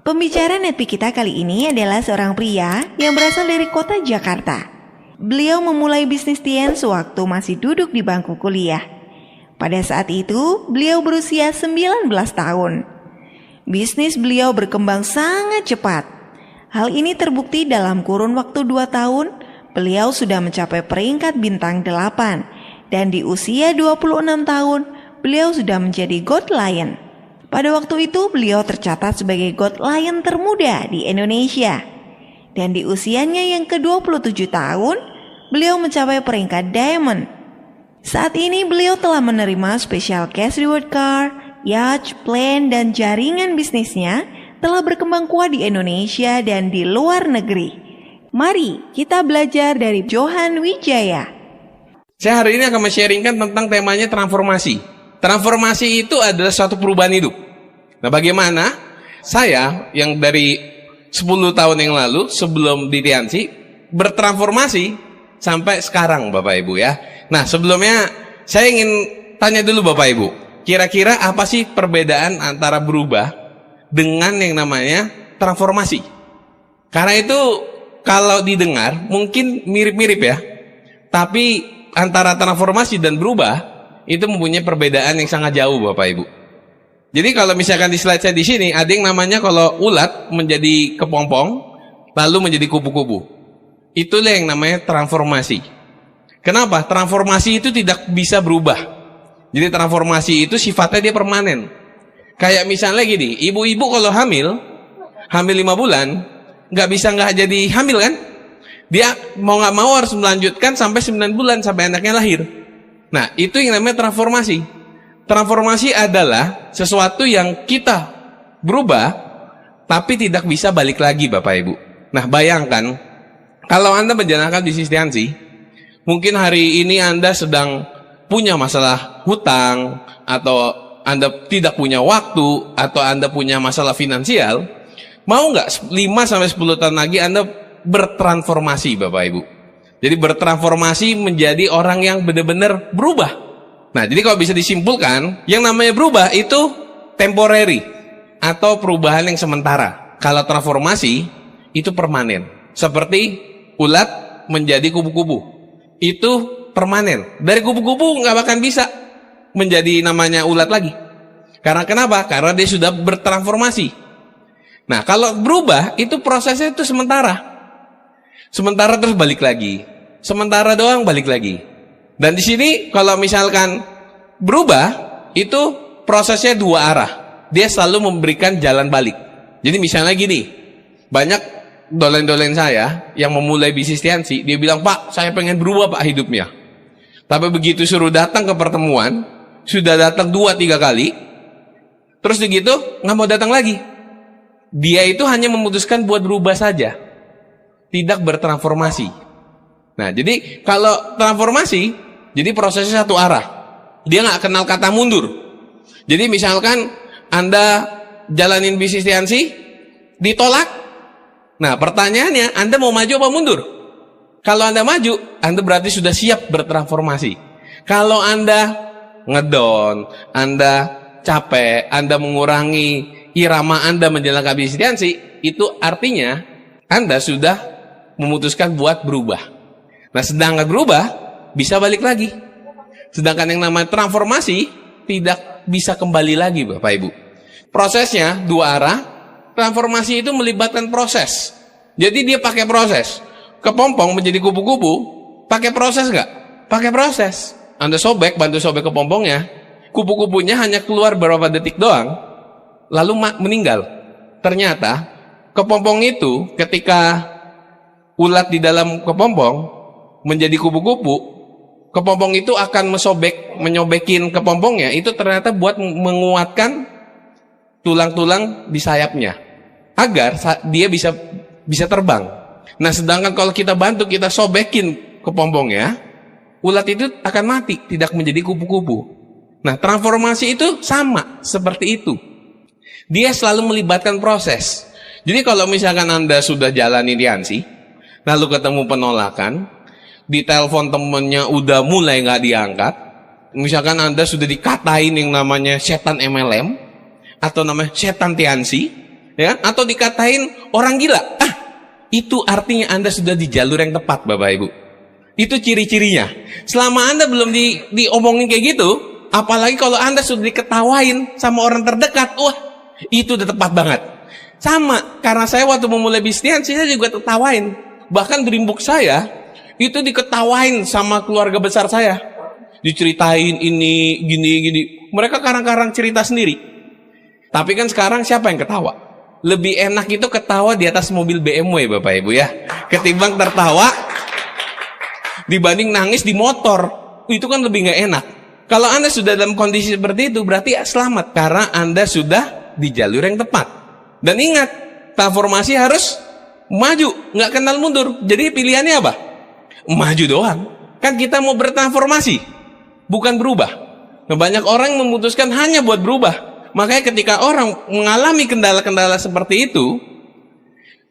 Pembicara Netpi kita kali ini adalah seorang pria yang berasal dari kota Jakarta. Beliau memulai bisnis Tian sewaktu masih duduk di bangku kuliah. Pada saat itu, beliau berusia 19 tahun. Bisnis beliau berkembang sangat cepat. Hal ini terbukti dalam kurun waktu 2 tahun, beliau sudah mencapai peringkat bintang 8. Dan di usia 26 tahun, beliau sudah menjadi God Lion. Pada waktu itu beliau tercatat sebagai God Lion termuda di Indonesia. Dan di usianya yang ke-27 tahun, beliau mencapai peringkat Diamond. Saat ini beliau telah menerima special cash reward car, yacht, plane, dan jaringan bisnisnya telah berkembang kuat di Indonesia dan di luar negeri. Mari kita belajar dari Johan Wijaya. Saya hari ini akan men-sharingkan tentang temanya transformasi. Transformasi itu adalah suatu perubahan hidup. Nah, bagaimana saya yang dari 10 tahun yang lalu sebelum di Tiansi bertransformasi sampai sekarang Bapak Ibu ya. Nah, sebelumnya saya ingin tanya dulu Bapak Ibu, kira-kira apa sih perbedaan antara berubah dengan yang namanya transformasi? Karena itu kalau didengar mungkin mirip-mirip ya, tapi antara transformasi dan berubah itu mempunyai perbedaan yang sangat jauh Bapak Ibu. Jadi kalau misalkan di slide saya di sini ada yang namanya kalau ulat menjadi kepompong lalu menjadi kupu-kupu. Itulah yang namanya transformasi. Kenapa? Transformasi itu tidak bisa berubah. Jadi transformasi itu sifatnya dia permanen. Kayak misalnya gini, ibu-ibu kalau hamil 5 bulan nggak bisa nggak jadi hamil kan? Dia mau nggak mau harus melanjutkan sampai 9 bulan sampai anaknya lahir. Nah, itu yang namanya transformasi. Transformasi adalah sesuatu yang kita berubah, tapi tidak bisa balik lagi Bapak Ibu. Nah, bayangkan, kalau Anda menjalankan bisnis Tiansi, mungkin hari ini Anda sedang punya masalah hutang, atau Anda tidak punya waktu, atau Anda punya masalah finansial, mau nggak 5-10 tahun lagi Anda bertransformasi Bapak Ibu? Jadi bertransformasi menjadi orang yang benar-benar berubah. Nah, jadi kalau bisa disimpulkan, yang namanya berubah itu temporary atau perubahan yang sementara. Kalau transformasi itu permanen. Seperti ulat menjadi kupu-kupu. Itu permanen. Dari kupu-kupu nggak akan bisa menjadi namanya ulat lagi. Karena kenapa? Karena dia sudah bertransformasi. Nah, kalau berubah itu prosesnya itu sementara. Sementara terus balik lagi. Sementara doang balik lagi. Dan di sini kalau misalkan berubah itu prosesnya 2 arah. Dia selalu memberikan jalan balik. Jadi misalnya gini, banyak dolen-dolen saya yang memulai bisnis Tiansi, dia bilang, "Pak, saya pengen berubah Pak hidupnya." Tapi begitu suruh datang ke pertemuan, sudah datang 2-3 kali, terus begitu nggak mau datang lagi. Dia itu hanya memutuskan buat berubah saja, tidak bertransformasi. Nah, jadi kalau transformasi, jadi prosesnya satu arah. Dia nggak kenal kata mundur. Jadi misalkan Anda jalanin bisnis Tiansi, ditolak. Nah, pertanyaannya, Anda mau maju apa mundur? Kalau Anda maju, Anda berarti sudah siap bertransformasi. Kalau Anda ngedon, Anda capek, Anda mengurangi irama Anda menjalankan bisnis Tiansi, itu artinya Anda sudah memutuskan buat berubah. Nah, sedangkan berubah bisa balik lagi. Sedangkan yang namanya transformasi tidak bisa kembali lagi Bapak Ibu. Prosesnya 2 arah. Transformasi itu melibatkan proses. Jadi dia pakai proses. Kepompong menjadi kupu-kupu, pakai proses nggak? Pakai proses. Anda sobek, bantu sobek kepompongnya, kupu-kupunya hanya keluar beberapa detik doang, lalu meninggal. Ternyata kepompong itu ketika ulat di dalam kepompong menjadi kupu-kupu, kepompong itu akan menyobekin kepompongnya, itu ternyata buat menguatkan tulang-tulang di sayapnya agar dia bisa terbang. Nah, sedangkan kalau kita bantu, kita sobekin kepompongnya, ulat itu akan mati, tidak menjadi kupu-kupu. Nah, transformasi itu sama seperti itu. Dia selalu melibatkan proses. Jadi kalau misalkan Anda sudah jalani Tiansi, lalu ketemu penolakan, di telepon temennya udah mulai nggak diangkat, misalkan Anda sudah dikatain yang namanya setan MLM atau namanya setan Tiansi, ya kan? Atau dikatain orang gila, itu artinya Anda sudah di jalur yang tepat, Bapak Ibu. Itu ciri-cirinya. Selama Anda belum diomongin kayak gitu, apalagi kalau Anda sudah diketawain sama orang terdekat, wah, itu udah tepat banget. Sama, karena saya waktu memulai bisnis, saya juga tertawain. Bahkan Dreambook saya, itu diketawain sama keluarga besar saya. Diceritain ini, gini. Mereka karang-karang cerita sendiri. Tapi kan sekarang siapa yang ketawa? Lebih enak itu ketawa di atas mobil BMW, Bapak Ibu ya. Ketimbang tertawa dibanding nangis di motor. Itu kan lebih nggak enak. Kalau Anda sudah dalam kondisi seperti itu, berarti selamat. Karena Anda sudah di jalur yang tepat. Dan ingat, transformasi harus maju, nggak kenal mundur. Jadi pilihannya apa? Maju doang. Kan kita mau bertransformasi, bukan berubah. Nah, banyak orang memutuskan hanya buat berubah. Makanya ketika orang mengalami kendala-kendala seperti itu,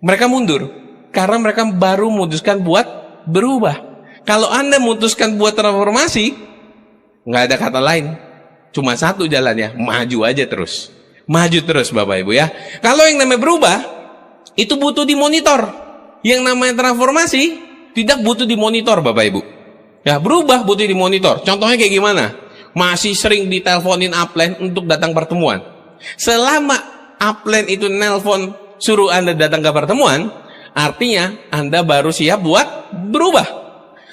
mereka mundur. Karena mereka baru memutuskan buat berubah. Kalau Anda memutuskan buat transformasi, nggak ada kata lain. Cuma satu jalannya, maju aja terus. Maju terus Bapak Ibu ya. Kalau yang namanya berubah, itu butuh dimonitor. Yang namanya transformasi, tidak butuh dimonitor Bapak Ibu. Ya, berubah butuh dimonitor. Contohnya kayak gimana? Masih sering diteleponin upline untuk datang pertemuan. Selama upline itu nelpon suruh Anda datang ke pertemuan, artinya Anda baru siap buat berubah.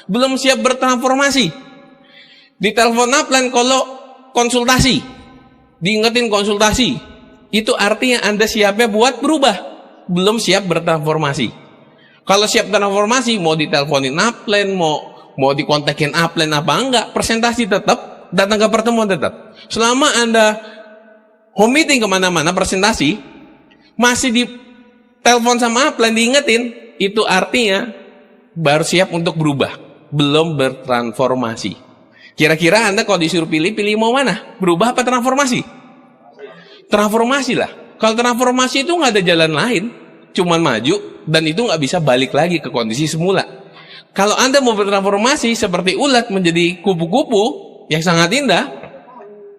Belum siap bertransformasi. Ditelepon upline kalau konsultasi, diingetin konsultasi, itu artinya Anda siapnya buat berubah. Belum siap bertransformasi. Kalau siap transformasi, mau diteleponin upline, mau dikontakin upline apa enggak, presentasi tetap, datang ke pertemuan tetap. Selama Anda home meeting kemana-mana, presentasi, masih di telepon sama upline, diingetin, itu artinya baru siap untuk berubah, belum bertransformasi. Kira-kira Anda kalau disuruh pilih mau mana? Berubah apa transformasi? Transformasi lah. Kalau transformasi itu nggak ada jalan lain, cuman maju, dan itu nggak bisa balik lagi ke kondisi semula. Kalau Anda mau bertransformasi seperti ulat menjadi kupu-kupu yang sangat indah,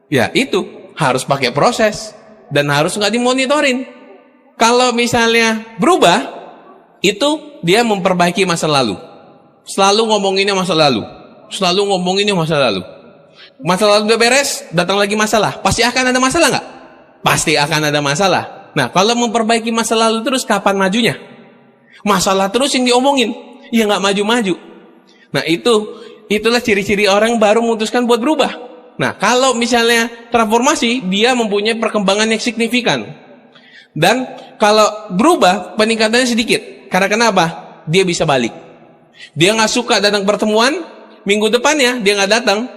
ya itu harus pakai proses dan harus nggak dimonitorin. Kalau misalnya berubah, itu dia memperbaiki masa lalu. Selalu ngomonginnya masa lalu. Selalu ngomonginnya masa lalu. Masa lalu udah beres, datang lagi masalah. Pasti akan ada masalah nggak? Pasti akan ada masalah. Nah, kalau memperbaiki masa lalu terus, kapan majunya? Masalah terus yang diomongin. Ya nggak maju-maju. Nah itulah ciri-ciri orang yang baru memutuskan buat berubah. Nah kalau misalnya transformasi, dia mempunyai perkembangan yang signifikan. Dan kalau berubah, peningkatannya sedikit. Karena kenapa? Dia bisa balik. Dia nggak suka datang pertemuan, minggu depannya dia nggak datang.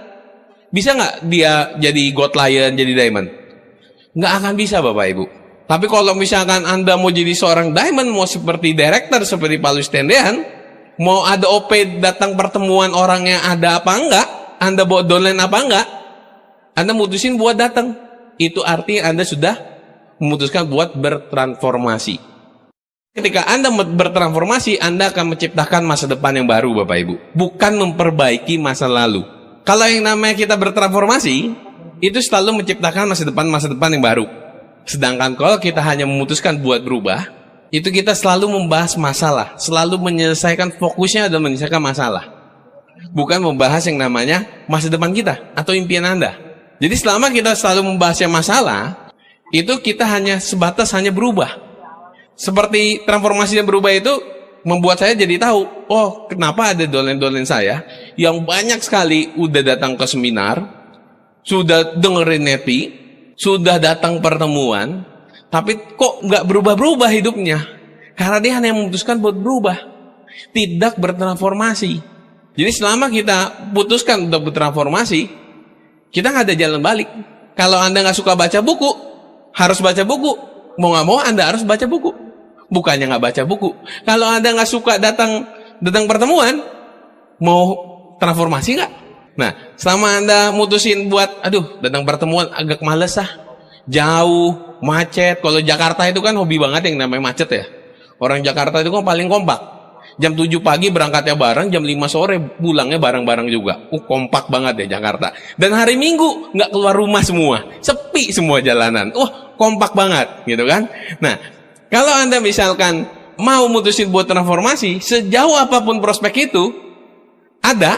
Bisa nggak dia jadi gold lion, jadi diamond? Nggak akan bisa Bapak Ibu. Tapi kalau misalkan Anda mau jadi seorang diamond, mau seperti director, seperti Pak Luis Tendean, mau ada OP datang pertemuan orangnya ada apa enggak, Anda bawa downline apa enggak, Anda mutusin buat datang. Itu artinya Anda sudah memutuskan buat bertransformasi. Ketika Anda bertransformasi, Anda akan menciptakan masa depan yang baru Bapak Ibu. Bukan memperbaiki masa lalu. Kalau yang namanya kita bertransformasi, itu selalu menciptakan masa depan yang baru. Sedangkan kalau kita hanya memutuskan buat berubah, itu kita selalu membahas masalah, selalu menyelesaikan, fokusnya adalah menyelesaikan masalah, bukan membahas yang namanya masa depan kita atau impian Anda. Jadi selama kita selalu membahas yang masalah, itu kita hanya sebatas hanya berubah. Seperti transformasi yang berubah itu membuat saya jadi tahu, oh kenapa ada downline saya yang banyak sekali udah datang ke seminar, sudah dengerin nepi, sudah datang pertemuan, tapi kok nggak berubah-berubah hidupnya? Karena dia hanya memutuskan buat berubah, tidak bertransformasi. Jadi selama kita putuskan untuk bertransformasi, kita nggak ada jalan balik. Kalau Anda nggak suka baca buku, harus baca buku. Mau nggak mau Anda harus baca buku. Bukannya nggak baca buku. Kalau Anda nggak suka datang pertemuan, mau transformasi nggak? Nah, selama Anda mutusin buat, datang pertemuan agak males jauh, macet. Kalau Jakarta itu kan hobi banget yang namanya macet ya. Orang Jakarta itu kan paling kompak. Jam 7 pagi berangkatnya bareng, jam 5 sore pulangnya bareng-bareng juga. Kompak banget ya Jakarta. Dan hari Minggu nggak keluar rumah semua, sepi semua jalanan. Kompak banget gitu kan. Nah, Kalau Anda misalkan mau mutusin buat transformasi, sejauh apapun prospek itu ada,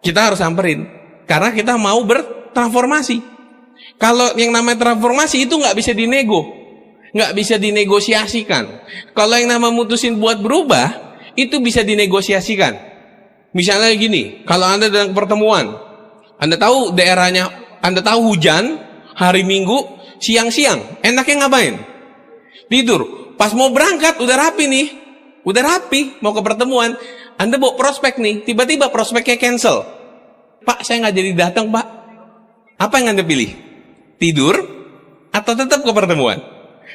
kita harus samperin. Karena kita mau bertransformasi. Kalau yang namanya transformasi itu nggak bisa dinego, nggak bisa dinegosiasikan. Kalau yang namanya mutusin buat berubah, itu bisa dinegosiasikan. Misalnya gini, kalau Anda dalam pertemuan, Anda tahu daerahnya, Anda tahu hujan, hari Minggu, siang-siang, enaknya ngapain? Tidur. Pas mau berangkat, udah rapi nih. Udah rapi, mau ke pertemuan. Anda bawa prospek nih, tiba-tiba prospeknya cancel. Pak, saya nggak jadi datang, Pak. Apa yang Anda pilih? Tidur atau tetap ke pertemuan?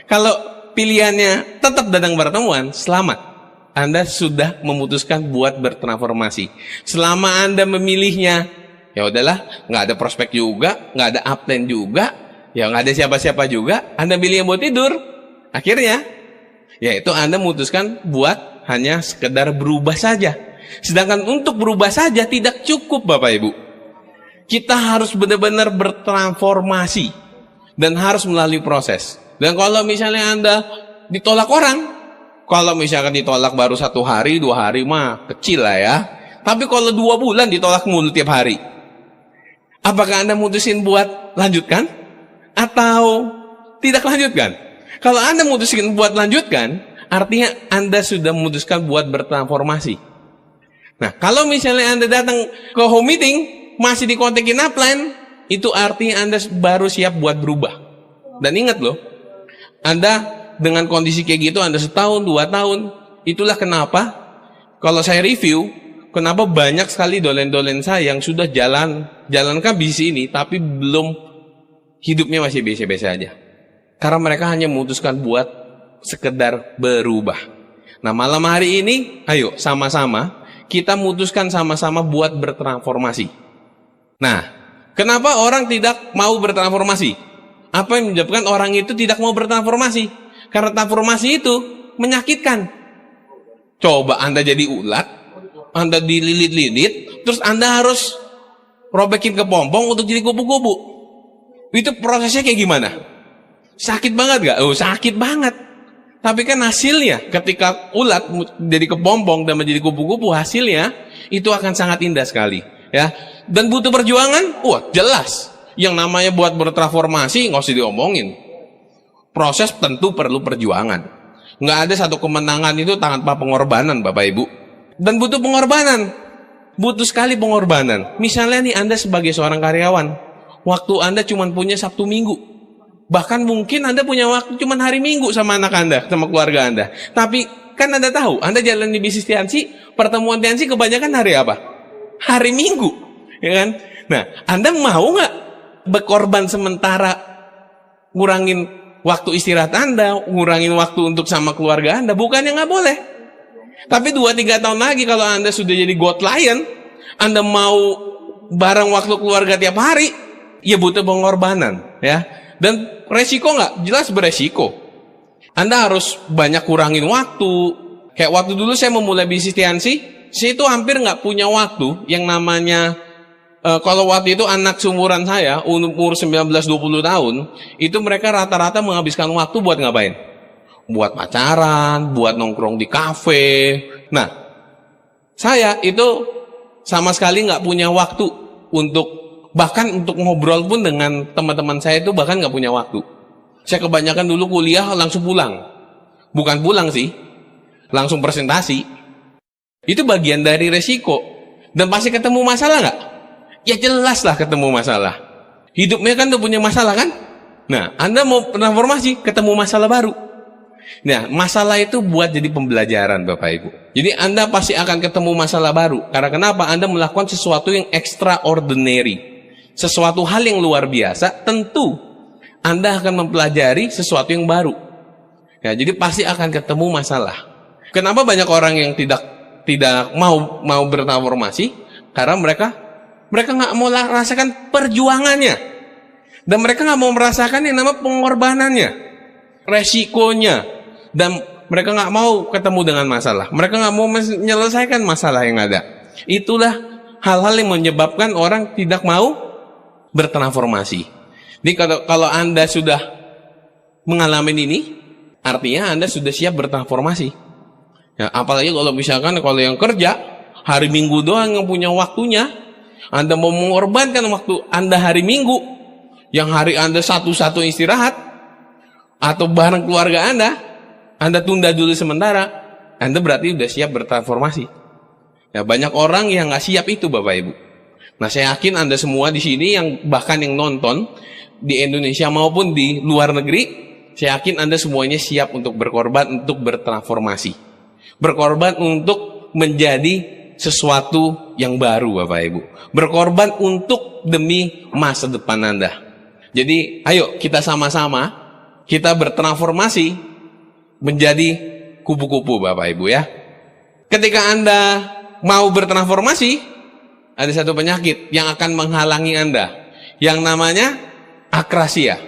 Kalau pilihannya tetap datang pertemuan, selamat. Anda sudah memutuskan buat bertransformasi. Selama Anda memilihnya, ya udahlah, nggak ada prospek juga, nggak ada upline juga, ya nggak ada siapa-siapa juga, Anda pilih yang buat tidur. Akhirnya, yaitu Anda memutuskan buat hanya sekedar berubah saja. Sedangkan untuk berubah saja tidak cukup, Bapak Ibu. Kita harus benar-benar bertransformasi dan harus melalui proses. Dan kalau misalnya Anda ditolak orang, kalau misalkan ditolak baru 1 hari, 2 hari mah kecil lah ya. Tapi kalau 2 bulan ditolak mulu tiap hari, apakah Anda mutusin buat lanjutkan atau tidak lanjutkan? Kalau Anda mutusin buat lanjutkan, artinya Anda sudah memutuskan buat bertransformasi. Nah, kalau misalnya Anda datang ke home meeting, masih dikontekin upline, itu artinya Anda baru siap buat berubah. Dan ingat loh, Anda dengan kondisi kayak gitu, Anda 1 tahun, 2 tahun, itulah kenapa, kalau saya review, kenapa banyak sekali dolen-dolen saya yang sudah jalankan bisnis ini, tapi belum, hidupnya masih biasa-biasa aja. Karena mereka hanya memutuskan buat sekedar berubah. Nah, malam hari ini, ayo sama-sama kita memutuskan sama-sama buat bertransformasi. Nah, kenapa orang tidak mau bertransformasi? Apa yang menyebabkan orang itu tidak mau bertransformasi? Karena transformasi itu menyakitkan. Coba Anda jadi ulat, Anda dililit-lilit, terus Anda harus robekin kepompong untuk jadi kupu-kupu. Itu prosesnya kayak gimana? Sakit banget gak? Oh, sakit banget. Tapi kan hasilnya ketika ulat jadi kepompong dan menjadi kupu-kupu, hasilnya itu akan sangat indah sekali, ya. Dan butuh perjuangan, wah jelas. Yang namanya buat bertransformasi nggak usah diomongin. Proses tentu perlu perjuangan. Nggak ada satu kemenangan itu tanpa pengorbanan, Bapak Ibu. Dan butuh pengorbanan. Butuh sekali pengorbanan. Misalnya nih Anda sebagai seorang karyawan, waktu Anda cuma punya Sabtu Minggu. Bahkan mungkin Anda punya waktu cuma hari Minggu sama anak Anda, sama keluarga Anda. Tapi kan Anda tahu, Anda jalan di bisnis TNC, pertemuan TNC kebanyakan hari apa? Hari Minggu, ya kan? Nah, Anda mau nggak berkorban sementara, ngurangin waktu istirahat Anda, ngurangin waktu untuk sama keluarga Anda? Bukannya nggak boleh. Tapi 2-3 tahun lagi kalau Anda sudah jadi God Lion, Anda mau bareng waktu keluarga tiap hari, ya butuh pengorbanan, ya. Dan resiko nggak? Jelas beresiko. Anda harus banyak kurangin waktu. Kayak waktu dulu saya memulai bisnis TNC, saya itu hampir nggak punya waktu yang namanya, kalau waktu itu anak seumuran saya, umur 19-20 tahun, itu mereka rata-rata menghabiskan waktu buat ngapain? Buat pacaran, buat nongkrong di kafe. Nah, saya itu sama sekali nggak punya waktu untuk, bahkan untuk ngobrol pun dengan teman-teman saya itu bahkan nggak punya waktu. Saya kebanyakan dulu kuliah langsung pulang. Bukan pulang sih, langsung presentasi. Itu bagian dari resiko. Dan pasti ketemu masalah nggak? Ya jelas lah ketemu masalah. Hidupnya kan tuh punya masalah kan? Nah, Anda mau transformasi, ketemu masalah baru. Nah, masalah itu buat jadi pembelajaran, Bapak Ibu. Jadi Anda pasti akan ketemu masalah baru. Karena kenapa? Anda melakukan sesuatu yang extraordinary. Sesuatu hal yang luar biasa, tentu Anda akan mempelajari sesuatu yang baru. Ya, jadi pasti akan ketemu masalah. Kenapa banyak orang yang tidak mau bertransformasi? Karena mereka nggak mau merasakan perjuangannya, dan mereka nggak mau merasakan yang namanya pengorbanannya, resikonya, dan mereka nggak mau ketemu dengan masalah. Mereka nggak mau menyelesaikan masalah yang ada. Itulah hal-hal yang menyebabkan orang tidak mau bertransformasi. Jadi kalau Anda sudah mengalami ini, Artinya Anda sudah siap bertransformasi. Ya, apalagi kalau misalkan kalau yang kerja hari Minggu doang yang punya waktunya, Anda mau mengorbankan waktu Anda hari Minggu, yang hari Anda satu-satu istirahat, atau bareng keluarga Anda tunda dulu sementara, Anda berarti sudah siap bertransformasi. Ya, banyak orang yang nggak siap itu, Bapak Ibu. Nah, saya yakin Anda semua di sini yang bahkan yang nonton di Indonesia maupun di luar negeri, saya yakin Anda semuanya siap untuk berkorban, untuk bertransformasi. Berkorban untuk menjadi sesuatu yang baru, Bapak Ibu. Berkorban untuk demi masa depan Anda. Jadi, ayo kita sama-sama, kita bertransformasi menjadi kupu-kupu, Bapak Ibu ya. Ketika Anda mau bertransformasi, ada satu penyakit yang akan menghalangi Anda, yang namanya akrasia.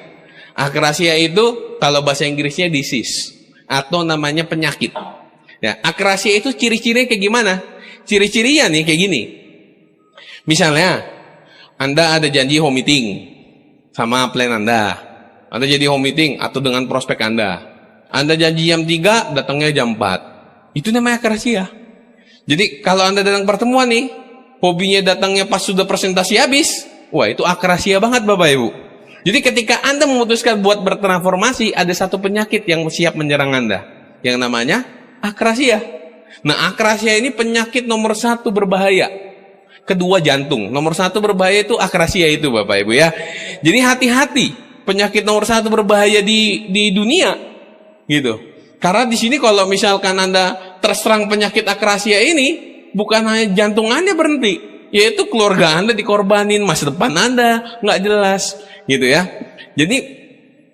Akrasia itu kalau bahasa Inggrisnya disease, atau namanya penyakit. Ya, akrasia itu ciri-cirinya kayak gimana? Ciri-cirinya nih kayak gini. Misalnya, Anda ada janji home meeting sama plan Anda. Anda jadi home meeting atau dengan prospek Anda. Anda janji jam 3, datangnya jam 4. Itu namanya akrasia. Jadi kalau Anda datang pertemuan nih, hobinya datangnya pas sudah presentasi habis, wah itu akrasia banget Bapak Ibu. Jadi ketika Anda memutuskan buat bertransformasi, ada satu penyakit yang siap menyerang Anda, yang namanya akrasia. Nah, akrasia ini penyakit nomor 1 berbahaya. Kedua jantung. Nomor 1 berbahaya itu akrasia itu Bapak Ibu ya. Jadi hati-hati, penyakit nomor 1 berbahaya di dunia gitu. Karena di sini kalau misalkan Anda terserang penyakit akrasia ini, bukan hanya jantung Anda berhenti, yaitu keluarga Anda dikorbanin, masa depan Anda nggak jelas gitu ya. Jadi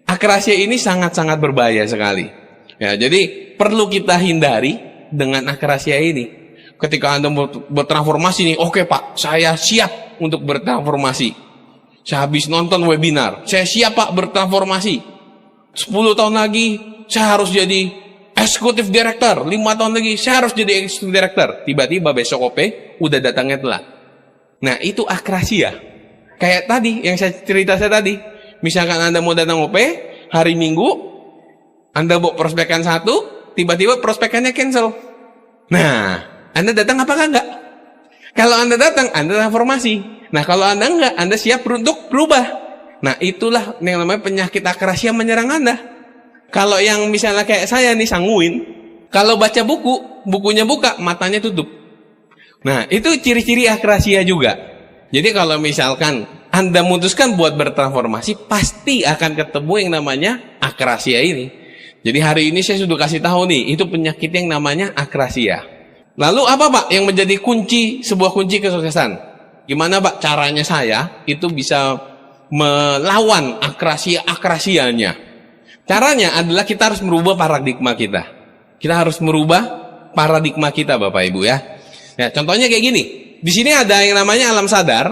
akrasia ini sangat-sangat berbahaya sekali. Ya, jadi perlu kita hindari dengan akrasia ini. Ketika Anda bertransformasi nih, oke Pak, saya siap untuk bertransformasi. Saya habis nonton webinar, saya siap Pak bertransformasi. 10 tahun lagi saya harus jadi eksekutif director. 5 tahun lagi saya harus jadi eksekutif director. Tiba-tiba besok OP udah datangnya telat. Nah, itu akrasia. Kayak tadi yang saya tadi. Misalkan Anda mau datang OP hari Minggu, Anda bawa prospekan 1, tiba-tiba prospekannya cancel. Nah, Anda datang apakah enggak? Kalau Anda datang, Anda transformasi. Nah, kalau Anda enggak, Anda siap untuk berubah. Nah, itulah yang namanya penyakit akrasia menyerang Anda. Kalau yang misalnya kayak saya nih sanguin, kalau baca buku, bukunya buka, matanya tutup. Nah, itu ciri-ciri akrasia juga. Jadi kalau misalkan Anda memutuskan buat bertransformasi, pasti akan ketemu yang namanya akrasia ini. Jadi hari ini saya sudah kasih tahu nih, itu penyakit yang namanya akrasia. Lalu apa Pak yang menjadi sebuah kunci kesuksesan? Gimana Pak caranya saya itu bisa melawan akrasia-akrasianya? Caranya adalah kita harus merubah paradigma kita. Kita harus merubah paradigma kita Bapak Ibu ya. Ya, contohnya kayak gini. Di sini ada yang namanya alam sadar.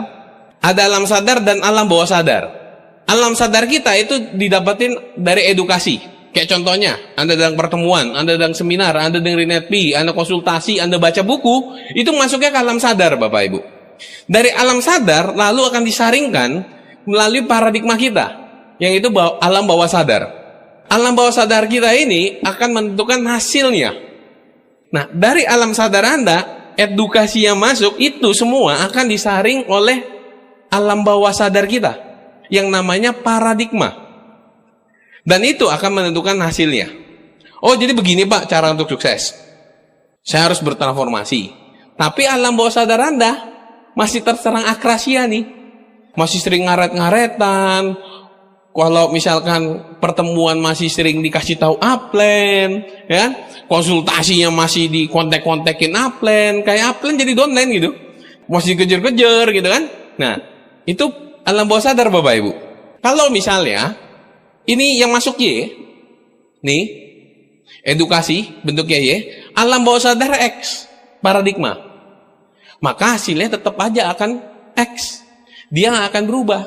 Ada alam sadar dan alam bawah sadar. Alam sadar kita itu didapatin dari edukasi. Kayak contohnya, Anda dalam pertemuan, Anda dalam seminar, Anda dengerin NetP, Anda konsultasi, Anda baca buku, itu masuknya ke alam sadar Bapak Ibu. Dari alam sadar lalu akan disaringkan melalui paradigma kita, yang itu alam bawah sadar. Alam bawah sadar kita ini akan menentukan hasilnya. Nah, dari alam sadar Anda, edukasi yang masuk itu semua akan disaring oleh alam bawah sadar kita yang namanya paradigma. Dan itu akan menentukan hasilnya. Oh, jadi begini Pak cara untuk sukses. Saya harus bertransformasi. Tapi alam bawah sadar Anda masih terserang akrasia nih. Masih sering ngaret-ngaretan. Kalau misalkan pertemuan masih sering dikasih tahu upline, ya, konsultasinya masih di kontek-kontekin upline, kayak upline jadi downline gitu, masih kejar-kejar gitu kan. Nah, itu alam bawah sadar Bapak Ibu. Kalau misalnya ini yang masuk Y, nih edukasi bentuknya Y, alam bawah sadar X, paradigma, maka hasilnya tetap aja akan X, dia nggak akan berubah.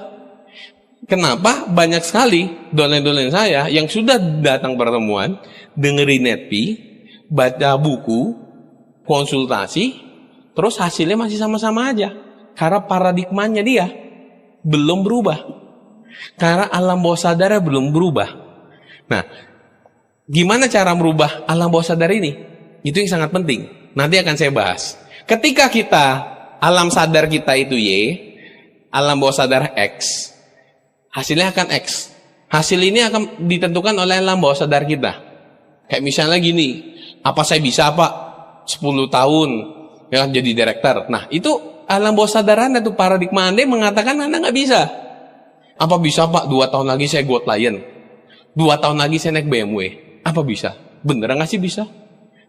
Kenapa? Banyak sekali downline-downline saya yang sudah datang pertemuan, dengerin NetP, baca buku, konsultasi, terus hasilnya masih sama-sama aja. Karena paradigmanya dia belum berubah. Karena alam bawah sadarnya belum berubah. Nah, Gimana cara merubah alam bawah sadar ini? Itu yang sangat penting. Nanti akan saya bahas. Ketika kita, alam sadar kita itu Y, alam bawah sadar X, hasilnya akan X. Hasil ini akan ditentukan oleh alam bawah sadar kita. Kayak misalnya gini, apa saya bisa Pak 10 tahun ya jadi direktur. Nah, itu alam bawah sadar Anda tuh, paradigma Anda mengatakan Anda nggak bisa. Apa bisa Pak 2 tahun lagi saya Goat Lion? 2 tahun lagi saya naik BMW. Apa bisa? Beneran nggak sih bisa?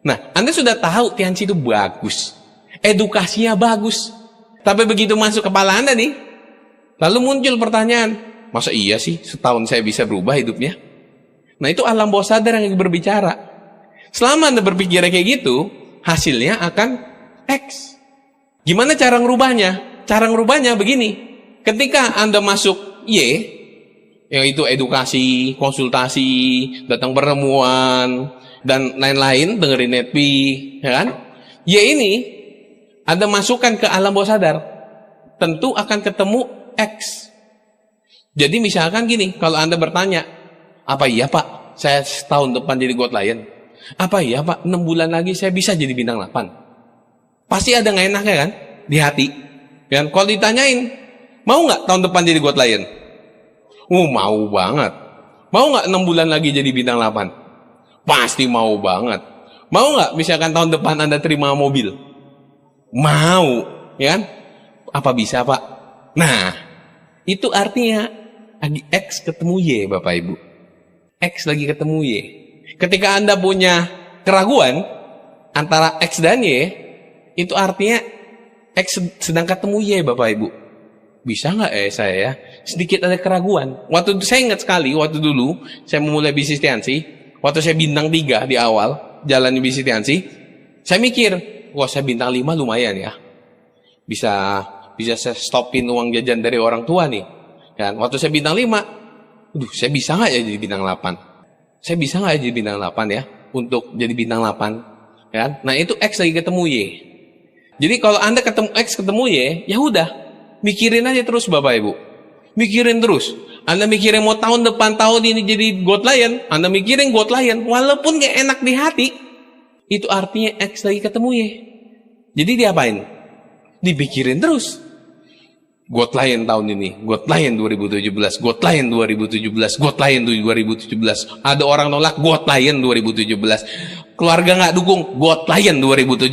Nah, Anda sudah tahu Tianxi itu bagus. Edukasinya bagus. Tapi begitu masuk kepala Anda nih, lalu muncul pertanyaan, masa iya sih setahun saya bisa berubah hidupnya? Nah, itu alam bawah sadar yang berbicara. Selama Anda berpikir kayak gitu, hasilnya akan X. Gimana cara ngerubahnya? Cara ngerubahnya begini. Ketika Anda masuk Y, yaitu edukasi, konsultasi, datang pertemuan, dan lain-lain, dengerin netpi, ya kan? Y ini, Anda masukkan ke alam bawah sadar, tentu akan ketemu X. Jadi misalkan gini, kalau Anda bertanya, apa iya Pak, saya setahun depan jadi Goat Lion? Apa iya Pak, 6 bulan lagi saya bisa jadi bintang 8? Pasti ada nggak enaknya kan? Di hati. Dan kalau ditanyain, mau nggak tahun depan jadi Goat Lion? Mau banget. Mau nggak 6 bulan lagi jadi bintang 8? Pasti mau banget. Mau nggak misalkan tahun depan Anda terima mobil? Mau, ya kan? Apa bisa Pak? Nah, itu artinya lagi X ketemu Y, Bapak Ibu. X lagi ketemu Y. Ketika Anda punya keraguan antara X dan Y, itu artinya X sedang ketemu Y, Bapak Ibu. Bisa nggak saya ya? Sedikit ada keraguan. Waktu itu saya ingat sekali, waktu dulu saya memulai bisnis Tianxi, waktu saya bintang 3 di awal jalan bisnis Tianxi, saya mikir, wah saya bintang 5 lumayan ya. Bisa saya stopin uang jajan dari orang tua nih. Dan waktu saya bintang 5, saya bisa nggak ya jadi bintang 8? Saya bisa nggak ya jadi bintang 8 ya? Untuk jadi bintang 8. Ya? Nah itu X lagi ketemu Y. Jadi kalau Anda ketemu X ketemu Y, ya udah, mikirin aja terus Bapak Ibu. Mikirin terus. Anda mikirin mau tahun depan tahun ini jadi Goat Lion, Anda mikirin Goat Lion, walaupun gak enak di hati, itu artinya X lagi ketemu Y. Jadi diapain? Dipikirin terus. Goat Lion tahun ini, Goat Lion 2017, Goat Lion 2017, Goat Lion 2017. Ada orang nolak, Goat Lion 2017. Keluarga nggak dukung, Goat Lion 2017.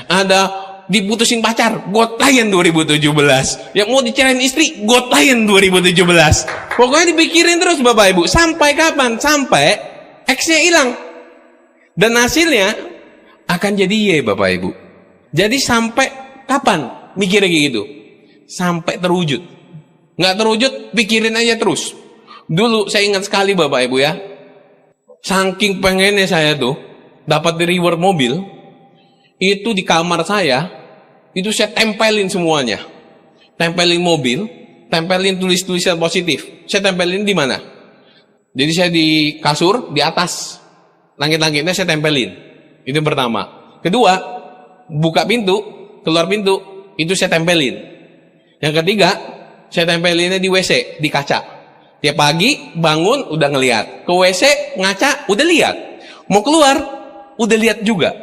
Ada diputusin pacar, Goat Lion 2017. Yang mau dicerain istri, Goat Lion 2017. Pokoknya dipikirin terus Bapak Ibu. Sampai kapan? Sampai X-nya hilang. Dan hasilnya akan jadi Y Bapak Ibu. Jadi sampai kapan mikirnya kayak gitu? Sampai terwujud. Nggak terwujud, pikirin aja terus. Dulu saya ingat sekali Bapak Ibu ya, saking pengennya saya tuh dapat reward mobil, itu di kamar saya, itu saya tempelin semuanya. Tempelin mobil, tempelin tulis-tulisan positif. Saya tempelin di mana? Jadi saya di kasur, di atas. Langit-langitnya saya tempelin. Itu yang pertama. Kedua, buka pintu, keluar pintu, itu saya tempelin. Yang ketiga, saya tempelinnya di WC, di kaca. Tiap pagi bangun udah ngelihat. Ke WC ngaca udah lihat. Mau keluar udah lihat juga.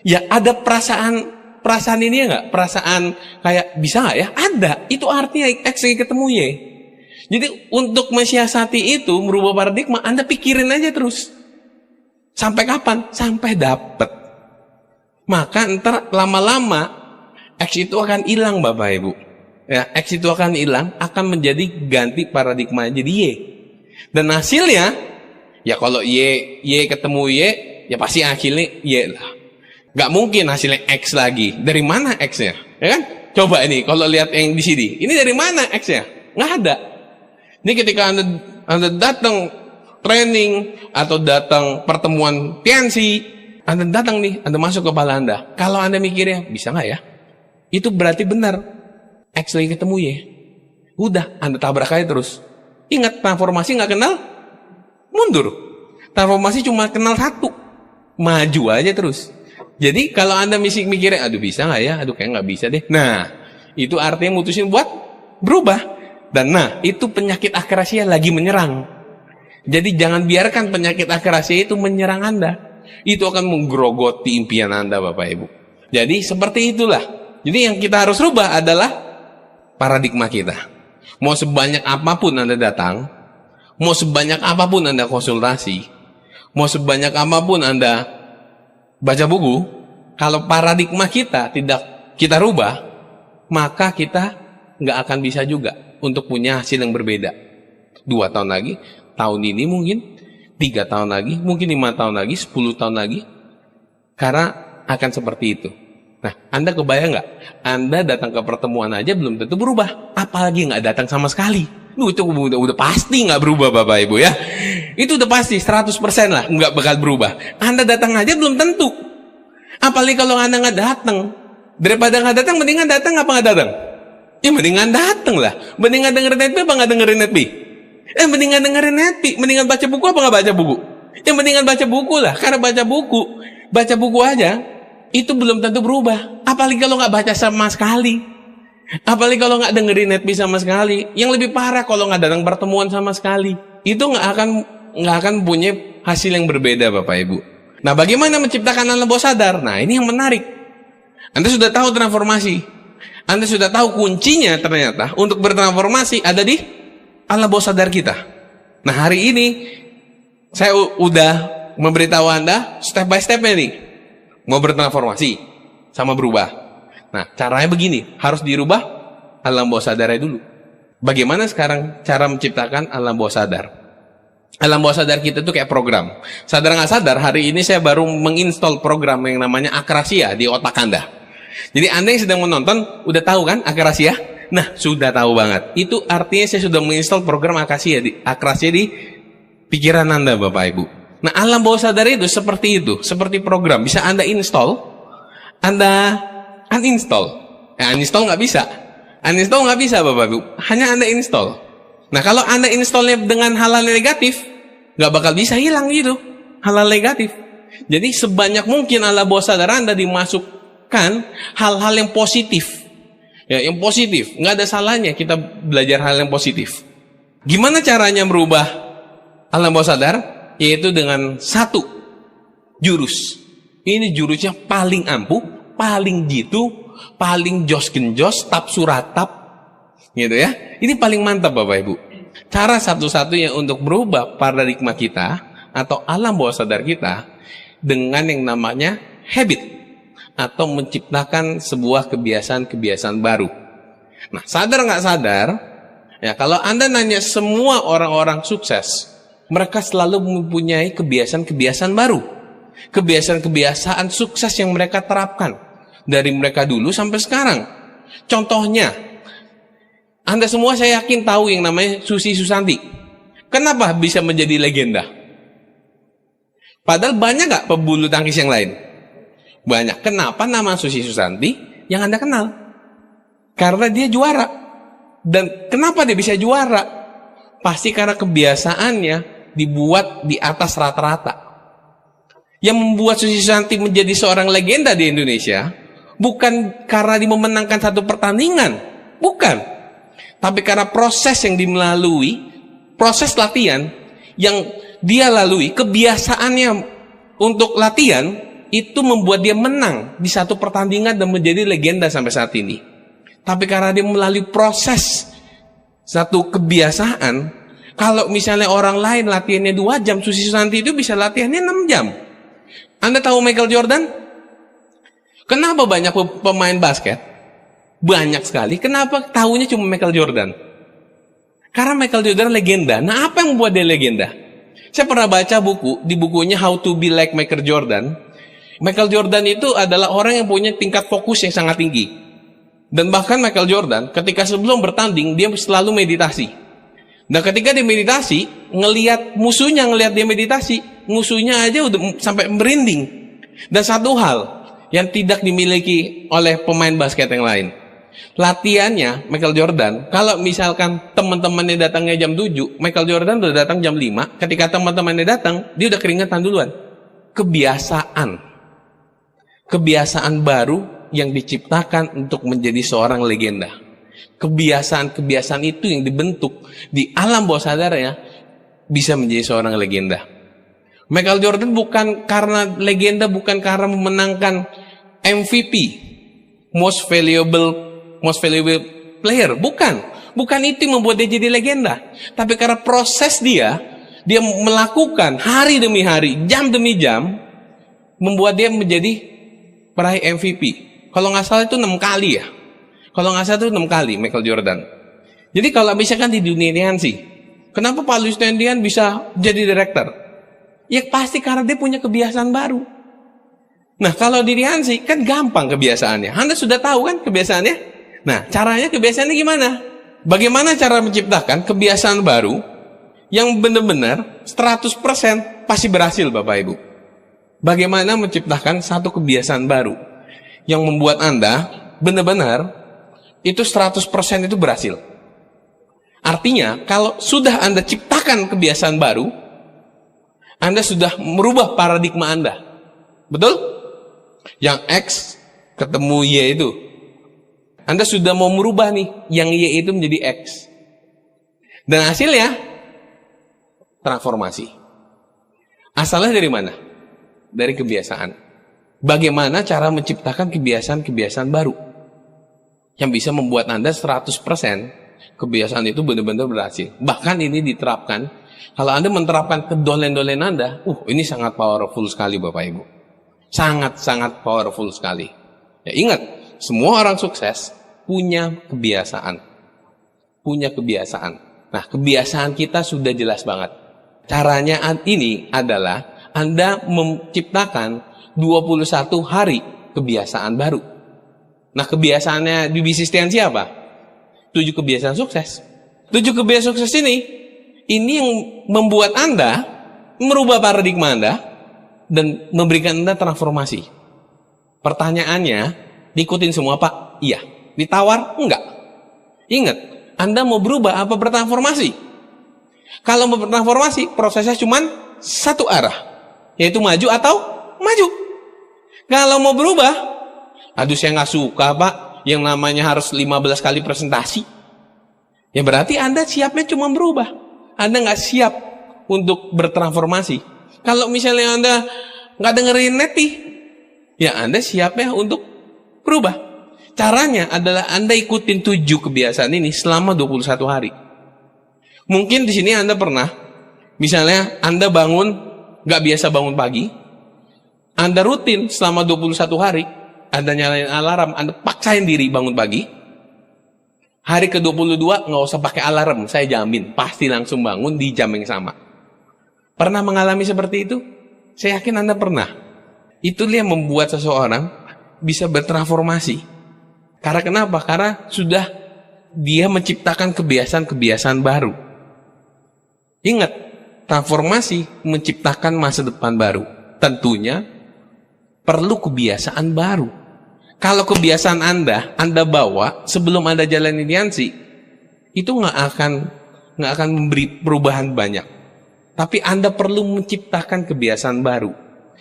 Ya ada perasaan ini ya nggak? Perasaan kayak bisa nggak ya? Ada. Itu artinya X lagi ketemu Y. Jadi untuk mensiasati itu, merubah paradigma, Anda pikirin aja terus. Sampai kapan? Sampai dapet. Maka ntar lama-lama X itu akan hilang Bapak Ibu. Ya, X itu akan hilang, akan menjadi ganti paradigma jadi Y. Dan hasilnya, ya kalau Y ketemu Y, ya pasti hasilnya Y lah. Gak mungkin hasilnya X lagi. Dari mana X-nya? Ya kan? Coba ini, kalau lihat yang di sini. Ini dari mana X-nya? Nggak ada. Ini ketika Anda datang training, atau datang pertemuan Tianxi, Anda datang nih, Anda masuk ke kepala Anda. Kalau Anda mikirnya, bisa nggak ya? Itu berarti benar. X lagi ketemu Y. Udah, Anda tabrak aja terus. Ingat, transformasi nggak kenal mundur. Transformasi cuma kenal satu. Maju aja terus. Jadi kalau Anda mikirnya, aduh bisa nggak ya? Aduh kayak nggak bisa deh. Nah, itu artinya mutusin buat berubah. Dan nah, itu penyakit akrasia lagi menyerang. Jadi jangan biarkan penyakit akrasia itu menyerang Anda. Itu akan menggerogoti impian Anda, Bapak Ibu. Jadi seperti itulah. Jadi yang kita harus rubah adalah paradigma kita. Mau sebanyak apapun Anda datang, mau sebanyak apapun Anda konsultasi, mau sebanyak apapun Anda baca buku, kalau paradigma kita tidak kita rubah, maka kita nggak akan bisa juga untuk punya hasil yang berbeda. 2 tahun lagi, tahun ini mungkin, 3 tahun lagi, mungkin 5 tahun lagi, 10 tahun lagi, karena akan seperti itu. Nah, Anda kebayang nggak? Anda datang ke pertemuan aja belum tentu berubah, apalagi nggak datang sama sekali. Itu udah pasti nggak berubah, Bapak Ibu ya. Itu udah pasti 100% lah nggak bakal berubah. Anda datang aja belum tentu. Apalagi kalau Anda nggak datang. Daripada nggak datang, mendingan datang apa nggak datang? Ya mendingan datang lah. Mendingan dengerin netpi apa nggak dengerin netpi? Mendingan dengerin netpi. Mendingan baca buku apa nggak baca buku? Ya mendingan baca buku lah. Karena baca buku aja itu belum tentu berubah. Apalagi kalau nggak baca sama sekali. Apalagi kalau nggak dengerin netpi sama sekali. Yang lebih parah kalau nggak datang pertemuan sama sekali. Itu nggak akan punya hasil yang berbeda, Bapak Ibu. Nah, bagaimana menciptakan alam bawah sadar? Nah, ini yang menarik. Anda sudah tahu transformasi. Anda sudah tahu kuncinya ternyata untuk bertransformasi ada di alam bawah sadar kita. Nah, hari ini saya udah memberitahu Anda step by step nih. Mau bertransformasi sama berubah. Nah, caranya begini, harus dirubah alam bawah sadarnya dulu. Bagaimana sekarang cara menciptakan alam bawah sadar? Alam bawah sadar kita itu kayak program. Sadar nggak sadar, hari ini saya baru menginstall program yang namanya Akrasia di otak Anda. Jadi Anda yang sedang menonton, udah tahu kan Akrasia? Nah, sudah tahu banget. Itu artinya saya sudah menginstall program Akrasia di pikiran Anda, Bapak Ibu. Nah, alam bawah sadar itu seperti seperti program. Bisa Anda install, Anda uninstall. Uninstall nggak bisa. Uninstall nggak bisa, Bapak Ibu. Hanya Anda install. Nah, kalau Anda installnya dengan hal-hal negatif, nggak bakal bisa hilang gitu. Hal-hal negatif. Jadi sebanyak mungkin alam bawah sadar Anda dimasukkan hal-hal yang positif. Ya, yang positif. Nggak ada salahnya kita belajar hal yang positif. Gimana caranya merubah alam bawah sadar? Yaitu dengan satu jurus. Ini jurusnya paling ampuh, paling jitu, paling jos genjos, tap suratap. Gitu ya. Ini paling mantap, Bapak Ibu. Cara satu-satunya untuk merubah paradigma kita atau alam bawah sadar kita dengan yang namanya habit atau menciptakan sebuah kebiasaan-kebiasaan baru. Nah, sadar nggak sadar, ya kalau Anda nanya semua orang-orang sukses, mereka selalu mempunyai kebiasaan-kebiasaan baru. Kebiasaan-kebiasaan sukses yang mereka terapkan dari mereka dulu sampai sekarang. Contohnya, Anda semua saya yakin tahu yang namanya Susi Susanti. Kenapa bisa menjadi legenda? Padahal banyak gak pebulu tangkis yang lain? Banyak. Kenapa nama Susi Susanti yang Anda kenal? Karena dia juara. Dan kenapa dia bisa juara? Pasti karena kebiasaannya dibuat di atas rata-rata. Yang membuat Susi Susanti menjadi seorang legenda di Indonesia bukan karena dia memenangkan satu pertandingan. Bukan. Tapi karena proses yang dimelalui, proses latihan yang dia lalui, kebiasaannya untuk latihan, itu membuat dia menang di satu pertandingan dan menjadi legenda sampai saat ini. Tapi karena dia melalui proses satu kebiasaan, kalau misalnya orang lain latihannya 2 jam, Susi Susanti itu bisa latihannya 6 jam. Anda tahu Michael Jordan? Kenapa banyak pemain basket? Banyak sekali. Kenapa tahunya cuma Michael Jordan? Karena Michael Jordan legenda. Nah, apa yang membuat dia legenda? Saya pernah baca buku, di bukunya How to Be Like Michael Jordan. Michael Jordan itu adalah orang yang punya tingkat fokus yang sangat tinggi. Dan bahkan Michael Jordan, ketika sebelum bertanding, dia selalu meditasi. Dan ketika dia meditasi, ngelihat dia meditasi, musuhnya aja udah sampai merinding. Dan satu hal yang tidak dimiliki oleh pemain basket yang lain. Latihannya Michael Jordan, kalau misalkan teman-temannya datangnya jam 7, Michael Jordan udah datang jam 5. Ketika teman-temannya datang, dia udah keringetan duluan. Kebiasaan baru yang diciptakan untuk menjadi seorang legenda. Kebiasaan-kebiasaan itu yang dibentuk di alam bawah sadarnya bisa menjadi seorang legenda. Michael Jordan bukan karena legenda, bukan karena memenangkan MVP, most valuable player, bukan itu yang membuat dia jadi legenda, tapi karena proses dia melakukan hari demi hari, jam demi jam, membuat dia menjadi peraih MVP. Kalau nggak salah itu 6 kali ya. Kalau nggak salah itu 6 kali Michael Jordan. Jadi kalau misalkan di dunia Nancy, kenapa Pak Louis Tendian bisa jadi director? Ya pasti karena dia punya kebiasaan baru. Nah kalau di Nancy kan gampang kebiasaannya. Anda sudah tahu kan kebiasaannya? Nah caranya kebiasaannya gimana? Bagaimana cara menciptakan kebiasaan baru yang benar-benar 100% pasti berhasil Bapak Ibu? Bagaimana menciptakan satu kebiasaan baru yang membuat Anda benar-benar itu 100% itu berhasil? Artinya kalau sudah Anda ciptakan kebiasaan baru, Anda sudah merubah paradigma Anda. Betul? Yang X ketemu Y itu. Anda sudah mau merubah nih, yang Y itu menjadi X. Dan hasilnya transformasi. Asalnya dari mana? Dari kebiasaan. Bagaimana cara menciptakan kebiasaan-kebiasaan baru yang bisa membuat Anda 100% kebiasaan itu benar-benar berhasil. Bahkan ini diterapkan. Kalau Anda menerapkan kedolen-dolen Anda, ini sangat powerful sekali Bapak Ibu. Sangat-sangat powerful sekali. Ya ingat, semua orang sukses punya kebiasaan. Punya kebiasaan. Nah, kebiasaan kita sudah jelas banget. Caranya ini adalah Anda menciptakan 21 hari kebiasaan baru. Nah, kebiasaannya di bisnis Tiansi apa? 7 kebiasaan sukses. 7 kebiasaan sukses ini yang membuat Anda merubah paradigma Anda dan memberikan Anda transformasi. Pertanyaannya, diikutin semua Pak? Iya. Ditawar? Enggak. Ingat, Anda mau berubah apa bertransformasi? Kalau mau bertransformasi, prosesnya cuma satu arah, yaitu maju atau maju. Kalau mau berubah, aduh saya nggak suka Pak, yang namanya harus 15 kali presentasi. Ya berarti Anda siapnya cuma berubah. Anda nggak siap untuk bertransformasi. Kalau misalnya Anda nggak dengerin Neti, ya Anda siapnya untuk berubah. Caranya adalah Anda ikutin 7 kebiasaan ini selama 21 hari. Mungkin di sini Anda pernah, misalnya Anda bangun, nggak biasa bangun pagi, Anda rutin selama 21 hari, Anda nyalain alarm, Anda paksain diri bangun pagi. Hari ke-22 nggak usah pakai alarm, saya jamin pasti langsung bangun di jam yang sama. Pernah mengalami seperti itu? Saya yakin Anda pernah. Itulah yang membuat seseorang bisa bertransformasi. Karena kenapa? Karena sudah dia menciptakan kebiasaan-kebiasaan baru. Ingat, transformasi menciptakan masa depan baru. Tentunya perlu kebiasaan baru. Kalau kebiasaan Anda bawa sebelum Anda jalani Nancy, itu nggak akan memberi perubahan banyak. Tapi Anda perlu menciptakan kebiasaan baru.